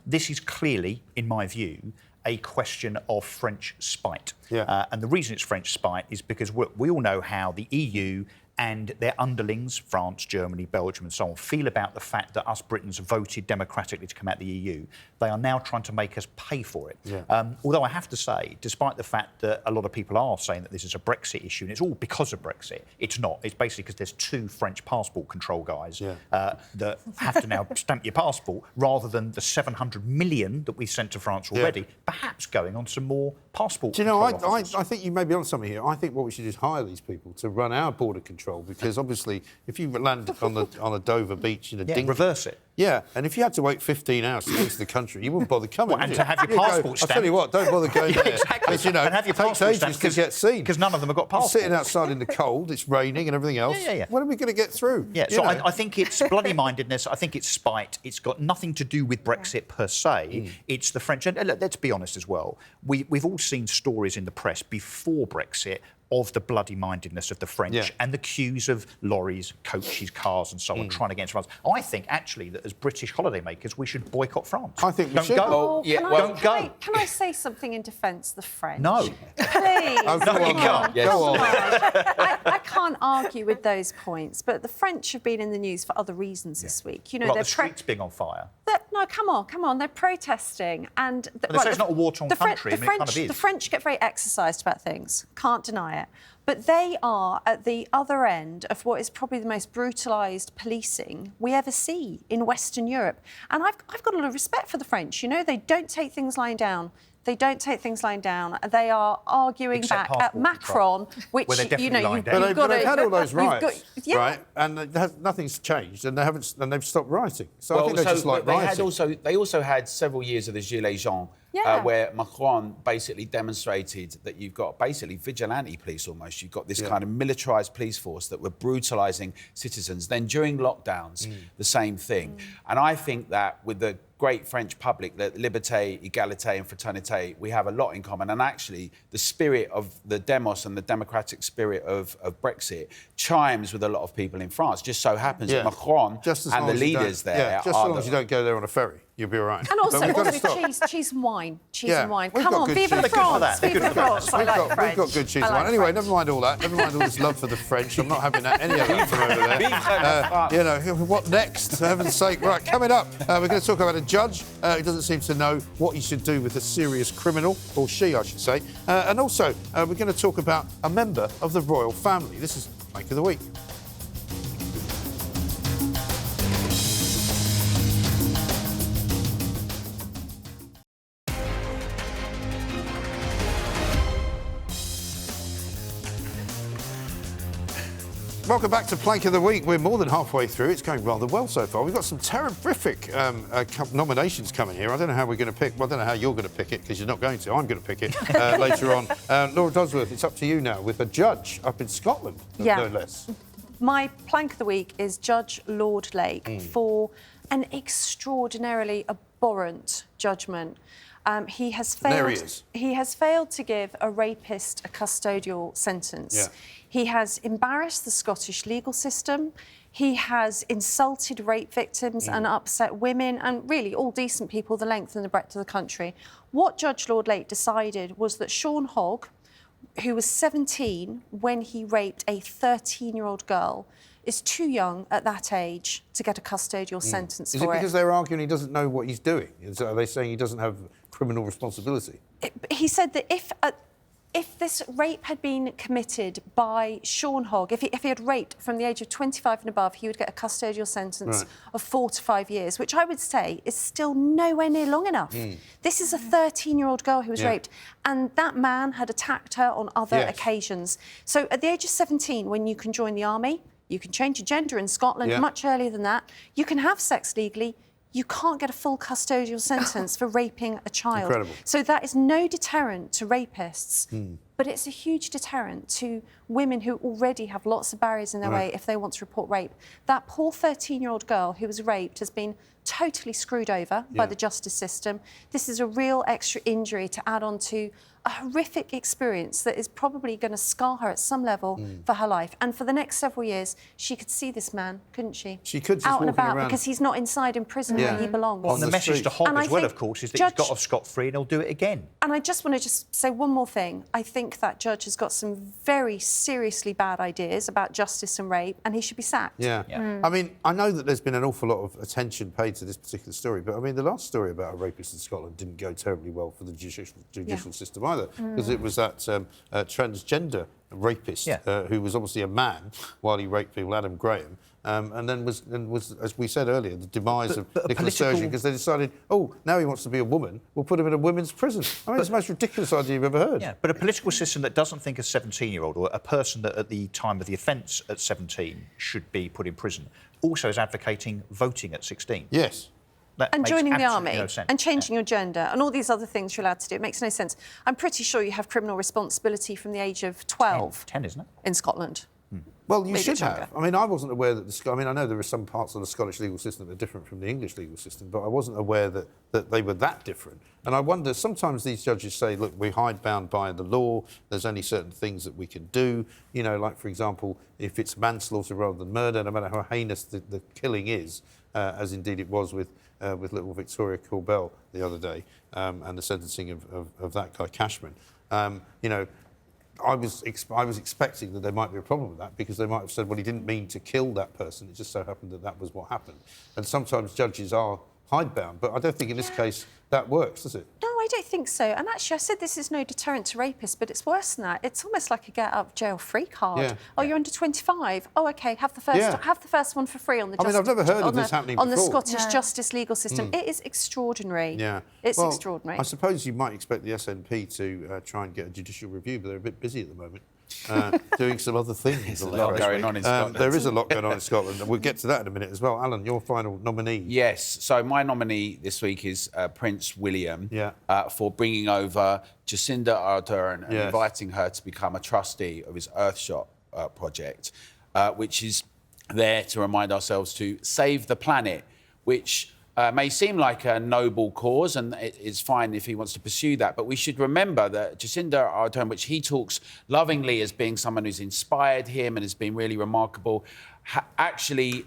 [SPEAKER 4] this is clearly, in my view, a question of French spite. And the reason it's French spite is because we all know how the EU and their underlings, France, Germany, Belgium and so on, feel about the fact that us Britons voted democratically to come out of the EU. They are now trying to make us pay for it. Although I have to say, despite the fact that a lot of people are saying that this is a Brexit issue, and it's all because of Brexit, it's not. It's basically because there's 2 French passport control guys that have to now stamp your passport, rather than the 700 million that we sent to France already, perhaps going on some more passport control officers.
[SPEAKER 2] I think you may be on something here. I think what we should do is hire these people to run our border control, because obviously if you landed on a Dover beach in a dinghy...
[SPEAKER 4] reverse it.
[SPEAKER 2] Yeah, and if you had to wait 15 hours to get into the country, you wouldn't bother coming.
[SPEAKER 4] And to have your passport stamped.
[SPEAKER 2] I'll tell you what, don't bother going there.
[SPEAKER 4] Exactly.
[SPEAKER 2] Because, you know,
[SPEAKER 4] and have your
[SPEAKER 2] it takes
[SPEAKER 4] passport
[SPEAKER 2] ages to get seen.
[SPEAKER 4] Because none of them have got passports.
[SPEAKER 2] Sitting outside in the cold, it's raining and everything else. When are we going to get through?
[SPEAKER 4] So I think it's bloody-mindedness. I think it's spite. It's got nothing to do with Brexit per se. It's the French. And let's be honest as well. We've all seen stories in the press before Brexit of the bloody-mindedness of the French and the queues of lorries, coaches, cars and so on trying to get into France. I think, actually, that as British holidaymakers, we should boycott France.
[SPEAKER 2] I think we should.
[SPEAKER 5] Go.
[SPEAKER 4] Don't go.
[SPEAKER 5] Can I say something in defence of the French?
[SPEAKER 4] No.
[SPEAKER 5] Please.
[SPEAKER 2] No, you can't.
[SPEAKER 5] Go on. I can't argue with those points, but the French have been in the news for other reasons this week. You know,
[SPEAKER 4] like the streets being on fire.
[SPEAKER 5] No, come on. They're protesting, and
[SPEAKER 4] they say it's not a war-torn country. It kind of is.
[SPEAKER 5] The French get very exercised about things. Can't deny it. But they are at the other end of what is probably the most brutalised policing we ever see in Western Europe. And I've got a lot of respect for the French. You know, they don't take things lying down. They are arguing
[SPEAKER 4] Except
[SPEAKER 5] back at Macron, which, you know, you've got to...
[SPEAKER 2] But they've had all those riots, right? And nothing's changed, and they've stopped rioting. So I think they just like rioting.
[SPEAKER 6] They also had several years of the Gilets jaunes, where Macron basically demonstrated that you've got basically vigilante police almost. You've got this kind of militarised police force that were brutalising citizens. Then during lockdowns, the same thing. And I think that with the great French public, that liberté, égalité and fraternité, we have a lot in common. And actually, the spirit of the demos and the democratic spirit of Brexit chimes with a lot of people in France. Just so happens that Macron and the leaders there
[SPEAKER 2] just as long as you don't go there on a ferry, you'll be all right.
[SPEAKER 5] And also cheese and wine. Come on, vive la France! Vive la France!
[SPEAKER 2] We've got good cheese and wine. Anyway, never mind all that. Never mind all this love for the French. I'm not having any of that from over there. You know, what next? For heaven's sake. Right, coming up, we're going to talk about a judge who doesn't seem to know what he should do with a serious criminal, or she, I should say. And also, we're going to talk about a member of the royal family. This is Plank of the Week. Welcome back to Plank of the Week. We're more than halfway through. It's going rather well so far. We've got some terrific nominations coming here. I don't know how we're going to pick. Well, I don't know how you're going to pick it, because you're not going to. I'm going to pick it later on. Laura Dodsworth, it's up to you now, with a judge up in Scotland, no less.
[SPEAKER 5] My Plank of the Week is Judge Lord Lake for an extraordinarily abhorrent judgment. He has failed to give a rapist a custodial sentence. He has embarrassed the Scottish legal system. He has insulted rape victims and upset women and really all decent people the length and the breadth of the country. What Judge Lord Lake decided was that Sean Hogg, who was 17 when he raped a 13-year-old girl, is too young at that age to get a custodial sentence for it.
[SPEAKER 2] Is it because they're arguing he doesn't know what he's doing? Are they saying he doesn't have criminal responsibility?
[SPEAKER 5] He said that if this rape had been committed by Sean Hogg, if he had raped from the age of 25 and above, he would get a custodial sentence of 4 to 5 years, which I would say is still nowhere near long enough. This is a 13-year-old girl who was raped, and that man had attacked her on other occasions. So at the age of 17, when you can join the army, you can change your gender in Scotland much earlier than that, you can have sex legally, you can't get a full custodial sentence for raping a child.
[SPEAKER 2] Incredible.
[SPEAKER 5] So that is no deterrent to rapists, but it's a huge deterrent to women who already have lots of barriers in their way if they want to report rape. That poor 13-year-old girl who was raped has been totally screwed over by the justice system. This is a real extra injury to add on to a horrific experience that is probably going to scar her at some level for her life. And for the next several years, she could see this man, couldn't she?
[SPEAKER 2] She could, just
[SPEAKER 5] out and
[SPEAKER 2] walking
[SPEAKER 5] about
[SPEAKER 2] around.
[SPEAKER 5] because he's not inside in prison where he belongs.
[SPEAKER 4] Well, and the message to Hob
[SPEAKER 5] And I
[SPEAKER 4] as well,
[SPEAKER 5] think
[SPEAKER 4] of course, is that
[SPEAKER 5] Judge-
[SPEAKER 4] he's got off scot-free and he'll do it again.
[SPEAKER 5] And I just want to say one more thing. I think that judge has got some very seriously bad ideas about justice and rape, and he should be sacked.
[SPEAKER 2] I mean, I know that there's been an awful lot of attention paid to this particular story, but I mean, the last story about a rapist in Scotland didn't go terribly well for the judicial system either, because it was that transgender rapist who was obviously a man while he raped people, Adam Graham. And then was, as we said earlier, the demise of Nicola Sturgeon, because they decided, oh, now he wants to be a woman, we'll put him in a women's prison. I mean, it's the most ridiculous idea you've ever heard.
[SPEAKER 4] Yeah, but a political system that doesn't think a 17-year-old or a person that at the time of the offence at 17 should be put in prison also is advocating voting at 16.
[SPEAKER 2] Yes.
[SPEAKER 5] And joining the army
[SPEAKER 4] no sense.
[SPEAKER 5] and changing your gender and all these other things you're allowed to do. It makes no sense. I'm pretty sure you have criminal responsibility from the age of 12.
[SPEAKER 4] 10, isn't it?
[SPEAKER 5] In Scotland.
[SPEAKER 2] Well, you
[SPEAKER 5] Maybe
[SPEAKER 2] should
[SPEAKER 5] younger.
[SPEAKER 2] have. I mean, I wasn't aware that I mean, I know there are some parts of the Scottish legal system that are different from the English legal system, but I wasn't aware that they were that different. And I wonder, sometimes these judges say, look, we're hidebound by the law, there's only certain things that we can do. You know, like, for example, if it's manslaughter rather than murder, no matter how heinous the killing is, as indeed it was with little Victoria Corbell the other day, and the sentencing of that guy, Cashman. You know, I was expecting that there might be a problem with that, because they might have said, well, he didn't mean to kill that person. It just so happened that that was what happened. And sometimes judges are hidebound, but I don't think in this case that works, does it?
[SPEAKER 5] No, I don't think so. And actually, I said this is no deterrent to rapists, but it's worse than that. It's almost like a get-out-of-jail-free card.
[SPEAKER 2] Yeah.
[SPEAKER 5] Oh, you're under 25. Oh, OK, have the first one for free on the
[SPEAKER 2] I mean, I've never heard of this happening
[SPEAKER 5] on the
[SPEAKER 2] before.
[SPEAKER 5] Scottish justice legal system. It is extraordinary.
[SPEAKER 2] Yeah.
[SPEAKER 5] It's
[SPEAKER 2] Well,
[SPEAKER 5] extraordinary.
[SPEAKER 2] I suppose you might expect the SNP to try and get a judicial review, but they're a bit busy at the moment. Doing some other things.
[SPEAKER 6] There's a lot going on in Scotland.
[SPEAKER 2] There is a lot going on in Scotland, and we'll get to that in a minute as well. Alan, your final nominee.
[SPEAKER 6] Yes, so my nominee this week is Prince William for bringing over Jacinda Ardern and inviting her to become a trustee of his Earthshot project, which is there to remind ourselves to save the planet, which may seem like a noble cause, and it's fine if he wants to pursue that, but we should remember that Jacinda Ardern, which he talks lovingly as being someone who's inspired him and has been really remarkable, actually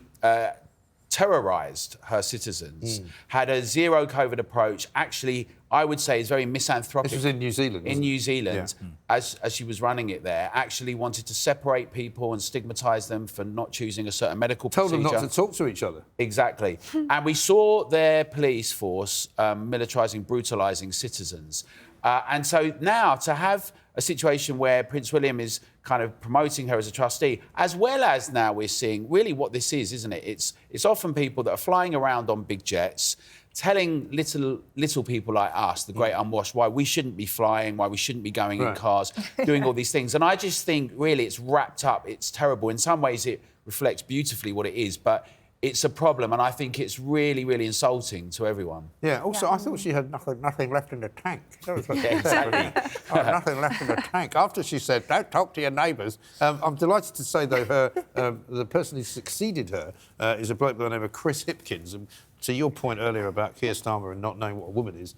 [SPEAKER 6] terrorised her citizens, had a zero COVID approach, actually, I would say, is very misanthropic.
[SPEAKER 2] This was in New Zealand,
[SPEAKER 6] In New Zealand, as she was running it there, actually wanted to separate people and stigmatise them for not choosing a certain medical procedure.
[SPEAKER 2] Told them not to talk to each other.
[SPEAKER 6] Exactly. And we saw their police force militarising, brutalising citizens. And so now to have a situation where Prince William is kind of promoting her as a trustee, as well as now we're seeing really what this is, isn't it? It's often people that are flying around on big jets, telling little people like us, the great unwashed, why we shouldn't be flying, why we shouldn't be going in cars, doing all these things. And I just think, really, it's wrapped up. It's terrible. In some ways, it reflects beautifully what it is, but it's a problem, and I think it's really, really insulting to everyone.
[SPEAKER 2] Yeah, also, I thought she had nothing left in the tank. That was what she
[SPEAKER 6] exactly.
[SPEAKER 2] said. Nothing left in the tank. After she said, don't talk to your neighbours. I'm delighted to say, though, the person who succeeded her is a bloke by the name of Chris Hipkins. And to your point earlier about Keir Starmer and not knowing what a woman is,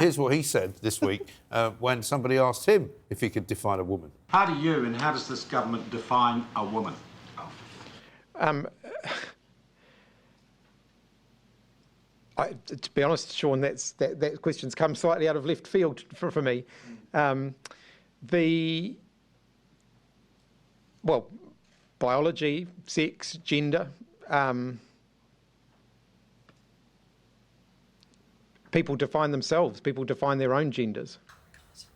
[SPEAKER 2] here's what he said this week when somebody asked him if he could define a woman.
[SPEAKER 10] How do you and how does this government define a woman?
[SPEAKER 11] To be honest, Sean, that question's come slightly out of left field for me. Biology, sex, gender. People define themselves. People define their own genders.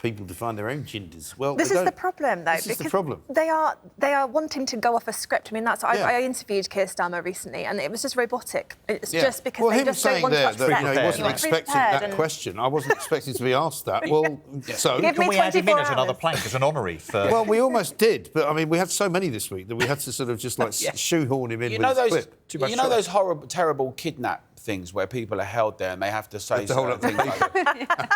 [SPEAKER 2] People define their own genders. Well,
[SPEAKER 3] this is the problem, though.
[SPEAKER 2] This is the problem.
[SPEAKER 3] They are wanting to go off a script. I mean, I interviewed Keir Starmer recently, and it was just robotic. It's just because they just don't want to upset.
[SPEAKER 2] Well, he wasn't expecting that question. I wasn't expecting to be asked that. Well, so
[SPEAKER 3] give
[SPEAKER 4] can we add him in as
[SPEAKER 3] hours.
[SPEAKER 4] another plank, as an honorary for...
[SPEAKER 2] Well, we almost did, but I mean, we had so many this week that we had to sort of just like shoehorn him in with his clip.
[SPEAKER 6] You know those horrible, terrible kidnap things where people are held there and they have to say certain things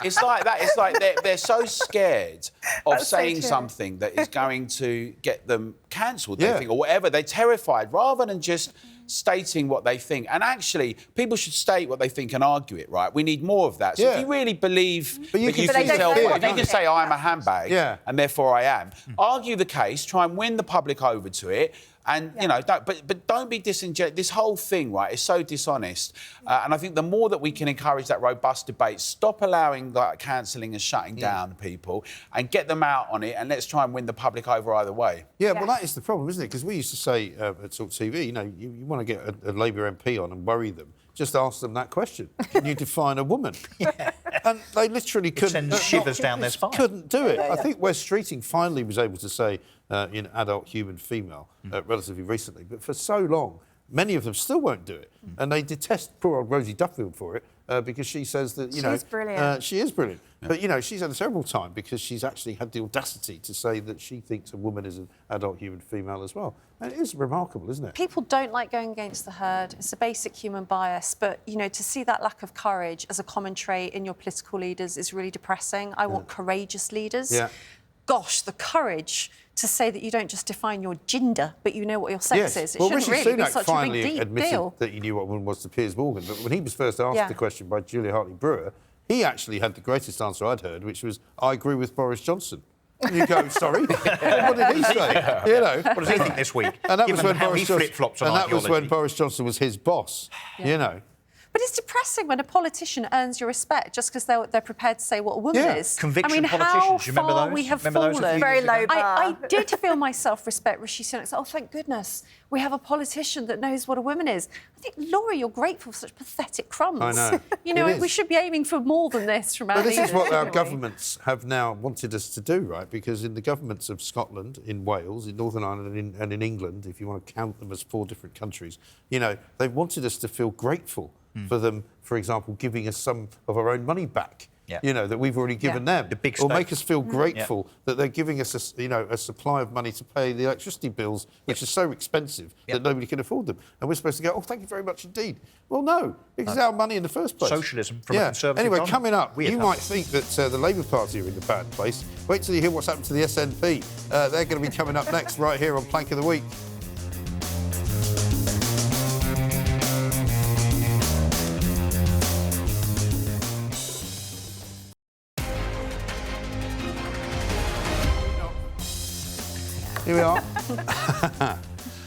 [SPEAKER 6] it's like that. It's like they're so scared of saying something that is going to get them cancelled, they think, or whatever. They're terrified, rather than just stating what they think. And actually, people should state what they think and argue it, right? We need more of that. So if you really believe that you can tell, you can say, I'm a handbag, and therefore I am. Argue the case, try and win the public over to it, and, you know, but don't be disingenuous. This whole thing, right, is so dishonest. And I think the more that we can encourage that robust debate, stop allowing like cancelling and shutting down people, and get them out on it, and let's try and win the public over either way.
[SPEAKER 2] Yeah, well, that is the problem, isn't it? Because we used to say at talkTV, you know, you want to get a Labour MP on and worry them, just ask them that question. Can you define a woman? And they literally couldn't.
[SPEAKER 4] Send shivers down their spine.
[SPEAKER 2] Couldn't do it. I think Wes Streeting finally was able to say, adult human female relatively recently. But for so long, many of them still won't do it. And they detest poor old Rosie Duffield for it because she says that,
[SPEAKER 3] She's brilliant.
[SPEAKER 2] She is brilliant. But, you know, she's had a terrible time because she's actually had the audacity to say that she thinks a woman is an adult human female as well. And it is remarkable, isn't it?
[SPEAKER 5] People don't like going against the herd. It's a basic human bias. But, you know, to see that lack of courage as a common trait in your political leaders is really depressing. I want courageous leaders.
[SPEAKER 2] Yeah.
[SPEAKER 5] Gosh, the courage to say that you don't just define your gender, but you know what your sex is. It shouldn't really be such a big deal.
[SPEAKER 2] Admitted that he knew what woman was to Piers Morgan, but when he was first asked the question by Julia Hartley-Brewer, he actually had the greatest answer I'd heard, which was, I agree with Boris Johnson. And you go, sorry? What did he say? You know,
[SPEAKER 4] what does he think this week?
[SPEAKER 2] And that was when
[SPEAKER 4] Boris
[SPEAKER 2] Johnson was his boss, you know.
[SPEAKER 5] But it's depressing when a politician earns your respect just because they're prepared to say what a woman is.
[SPEAKER 4] Conviction
[SPEAKER 5] I mean,
[SPEAKER 4] politicians,
[SPEAKER 5] how far we have fallen.
[SPEAKER 3] Very low bar.
[SPEAKER 5] I did feel my self-respect, Rishi Sunak. Oh, thank goodness we have a politician that knows what a woman is. I think, Laura, you're grateful for such pathetic crumbs.
[SPEAKER 2] I know.
[SPEAKER 5] You know, we should be aiming for more than this from our leaders.
[SPEAKER 2] This is what our governments have now wanted us to do, right? Because in the governments of Scotland, in Wales, in Northern Ireland and in England, if you want to count them as 4 different countries, you know, they've wanted us to feel grateful for them, for example, giving us some of our own money back, you know, that we've already given them.
[SPEAKER 4] The big
[SPEAKER 2] or make us feel grateful that they're giving us, a supply of money to pay the electricity bills, which are so expensive that nobody can afford them. And we're supposed to go, oh, thank you very much indeed. Well, no, because it's our money in the first place.
[SPEAKER 4] Socialism from a conservative
[SPEAKER 2] Anyway,
[SPEAKER 4] government.
[SPEAKER 2] coming up, you might think that the Labour Party are in the bad place. Wait till you hear what's happened to the SNP. They're going to be coming up next right here on Plank of the Week. Here we are.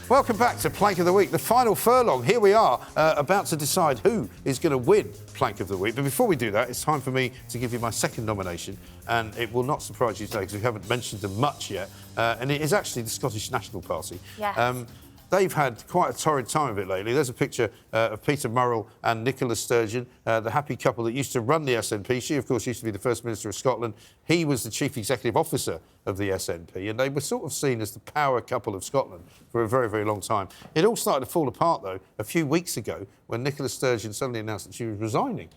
[SPEAKER 2] Welcome back to Plank of the Week, the final furlong. Here we are, about to decide who is going to win Plank of the Week. But before we do that, it's time for me to give you my second nomination. And it will not surprise you today because we haven't mentioned them much yet. And it is actually the Scottish National Party.
[SPEAKER 3] Yes.
[SPEAKER 2] They've had quite a torrid time of it lately. There's a picture of Peter Murrell and Nicola Sturgeon, the happy couple that used to run the SNP. She, of course, used to be the First Minister of Scotland. He was the Chief Executive Officer of the SNP, and they were sort of seen as the power couple of Scotland for a very, very long time. It all started to fall apart, though, a few weeks ago when Nicola Sturgeon suddenly announced that she was resigning,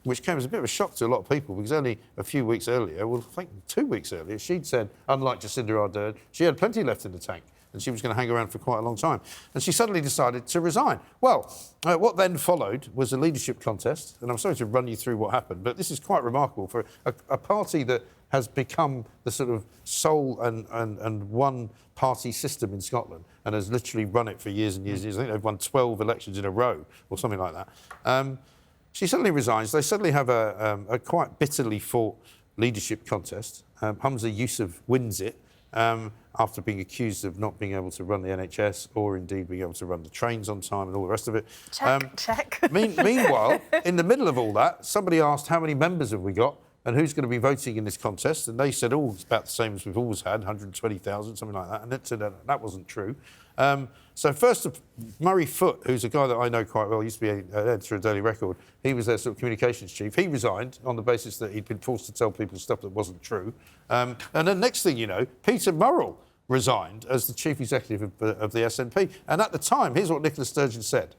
[SPEAKER 2] which came as a bit of a shock to a lot of people because only a few weeks earlier, well, I think 2 weeks earlier, she'd said, unlike Jacinda Ardern, she had plenty left in the tank. And she was going to hang around for quite a long time. And she suddenly decided to resign. Well, what then followed was a leadership contest. And I'm sorry to run you through what happened, but this is quite remarkable for a party that has become the sort of sole and one-party system in Scotland and has literally run it for years and years and years. I think they've won 12 elections in a row or something like that. She suddenly resigns. They suddenly have a quite bitterly fought leadership contest. Humza Yousaf wins it. After being accused of not being able to run the NHS or indeed being able to run the trains on time and all the rest of it.
[SPEAKER 3] Check.
[SPEAKER 2] Meanwhile, in the middle of all that, somebody asked how many members have we got and who's going to be voting in this contest, and they said, oh, it's about the same as we've always had, 120,000, something like that, and it turned out that wasn't true. So first, Murray Foote, who's a guy that I know quite well, used to be an editor of Daily Record, he was their sort of communications chief. He resigned on the basis that he'd been forced to tell people stuff that wasn't true. And then next thing you know, Peter Murrell resigned as the chief executive of the SNP. And at the time, here's what Nicola Sturgeon said.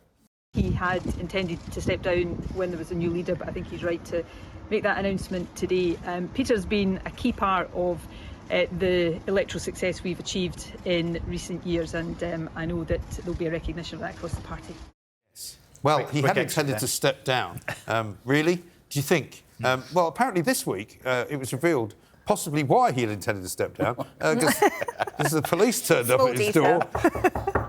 [SPEAKER 12] He had intended to step down when there was a new leader, but I think he's right to make that announcement today. Peter's been a key part of the electoral success we've achieved in recent years, and I know that there'll be a recognition of that across the party.
[SPEAKER 2] Well, he had intended to step down. Really? Do you think? Well, apparently this week it was revealed possibly why he had intended to step down, because the police turned up at his door,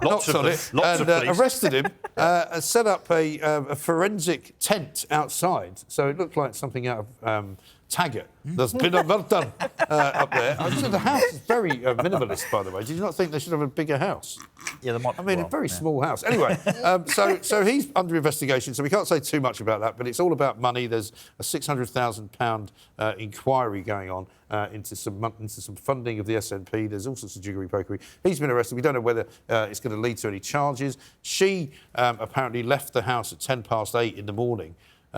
[SPEAKER 2] knocked on it, and arrested him, and set up a forensic tent outside. So it looked like something out of Taggart. There's been a well done up there. I said the house is very minimalist, by the way. Did you not think they should have a bigger house?
[SPEAKER 4] Yeah, they might.
[SPEAKER 2] I mean, a very small house. Anyway, so he's under investigation, so we can't say too much about that, but it's all about money. There's a £600,000 inquiry going on into some funding of the SNP. There's all sorts of jiggery-pokery. He's been arrested. We don't know whether it's going to lead to any charges. She apparently left the house at 8:10 in the morning,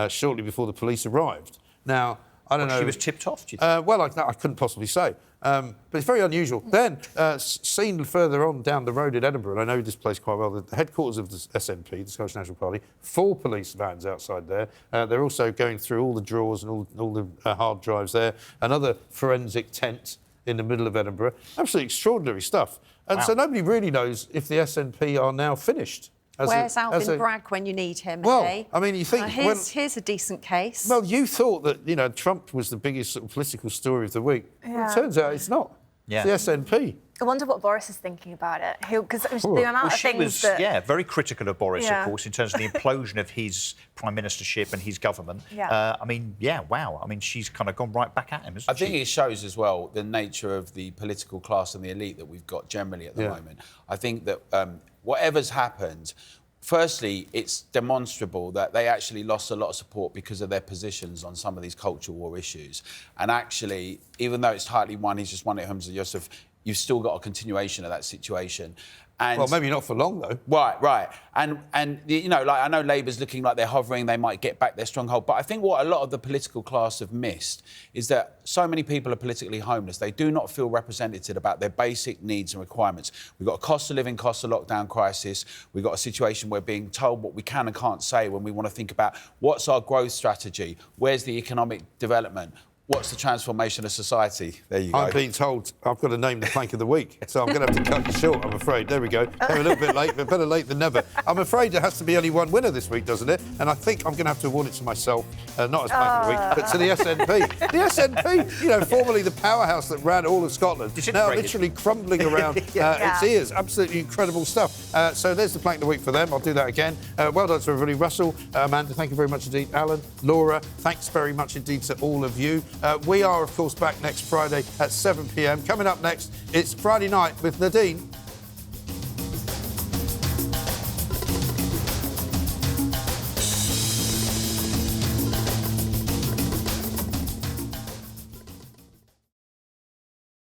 [SPEAKER 2] shortly before the police arrived. Now, I don't know.
[SPEAKER 4] She was tipped off, do you think?
[SPEAKER 2] Well, I couldn't possibly say. But it's very unusual. Then, seen further on down the road in Edinburgh, and I know this place quite well, the headquarters of the SNP, the Scottish National Party, 4 police vans outside there. They're also going through all the drawers and all the hard drives there. Another forensic tent in the middle of Edinburgh. Absolutely extraordinary stuff. And so nobody really knows if the SNP are now finished.
[SPEAKER 5] Where's Alvin Bragg when you need him?
[SPEAKER 2] Well,
[SPEAKER 5] hey?
[SPEAKER 2] I mean, you think...
[SPEAKER 5] Here's a decent case.
[SPEAKER 2] Well, you thought that, Trump was the biggest sort of political story of the week.
[SPEAKER 3] Yeah.
[SPEAKER 2] Well, it turns out it's not.
[SPEAKER 4] Yeah.
[SPEAKER 2] It's the SNP.
[SPEAKER 3] I wonder what Boris is thinking about it. Because the amount of things that...
[SPEAKER 4] Yeah, very critical of Boris, of course, in terms of the implosion of his prime ministership and his government.
[SPEAKER 3] Yeah.
[SPEAKER 4] I mean, wow. I mean, she's kind of gone right back at him, hasn't she?
[SPEAKER 6] I think it shows as well the nature of the political class and the elite that we've got generally at the moment. I think that whatever's happened... Firstly, it's demonstrable that they actually lost a lot of support because of their positions on some of these cultural war issues. And actually, even though it's tightly won, he's just won it, Hamza Yusuf, you've still got a continuation of that situation. And
[SPEAKER 2] well, maybe not for long, though.
[SPEAKER 6] Right. And I know Labour's looking like they're hovering, they might get back their stronghold. But I think what a lot of the political class have missed is that so many people are politically homeless. They do not feel represented about their basic needs and requirements. We've got a cost of living, cost of lockdown crisis. We've got a situation where we're being told what we can and can't say when we want to think about what's our growth strategy, where's the economic development, what's the transformation of society? There you go.
[SPEAKER 2] I'm being told I've got to name the plank of the week, so I'm going to have to cut you short, I'm afraid. There we go. Came a little bit late, but better late than never. I'm afraid there has to be only one winner this week, doesn't it? And I think I'm going to have to award it to myself, not as plank of the week, but to the SNP. The SNP, formerly the powerhouse that ran all of Scotland, now literally crumbling around its ears. Absolutely incredible stuff. So there's the plank of the week for them. I'll do that again. Well done to everybody. Russell, Amanda, thank you very much indeed. Alan, Laura, thanks very much indeed to all of you. We are, of course, back next Friday at 7 p.m. Coming up next, it's Friday Night with Nadine.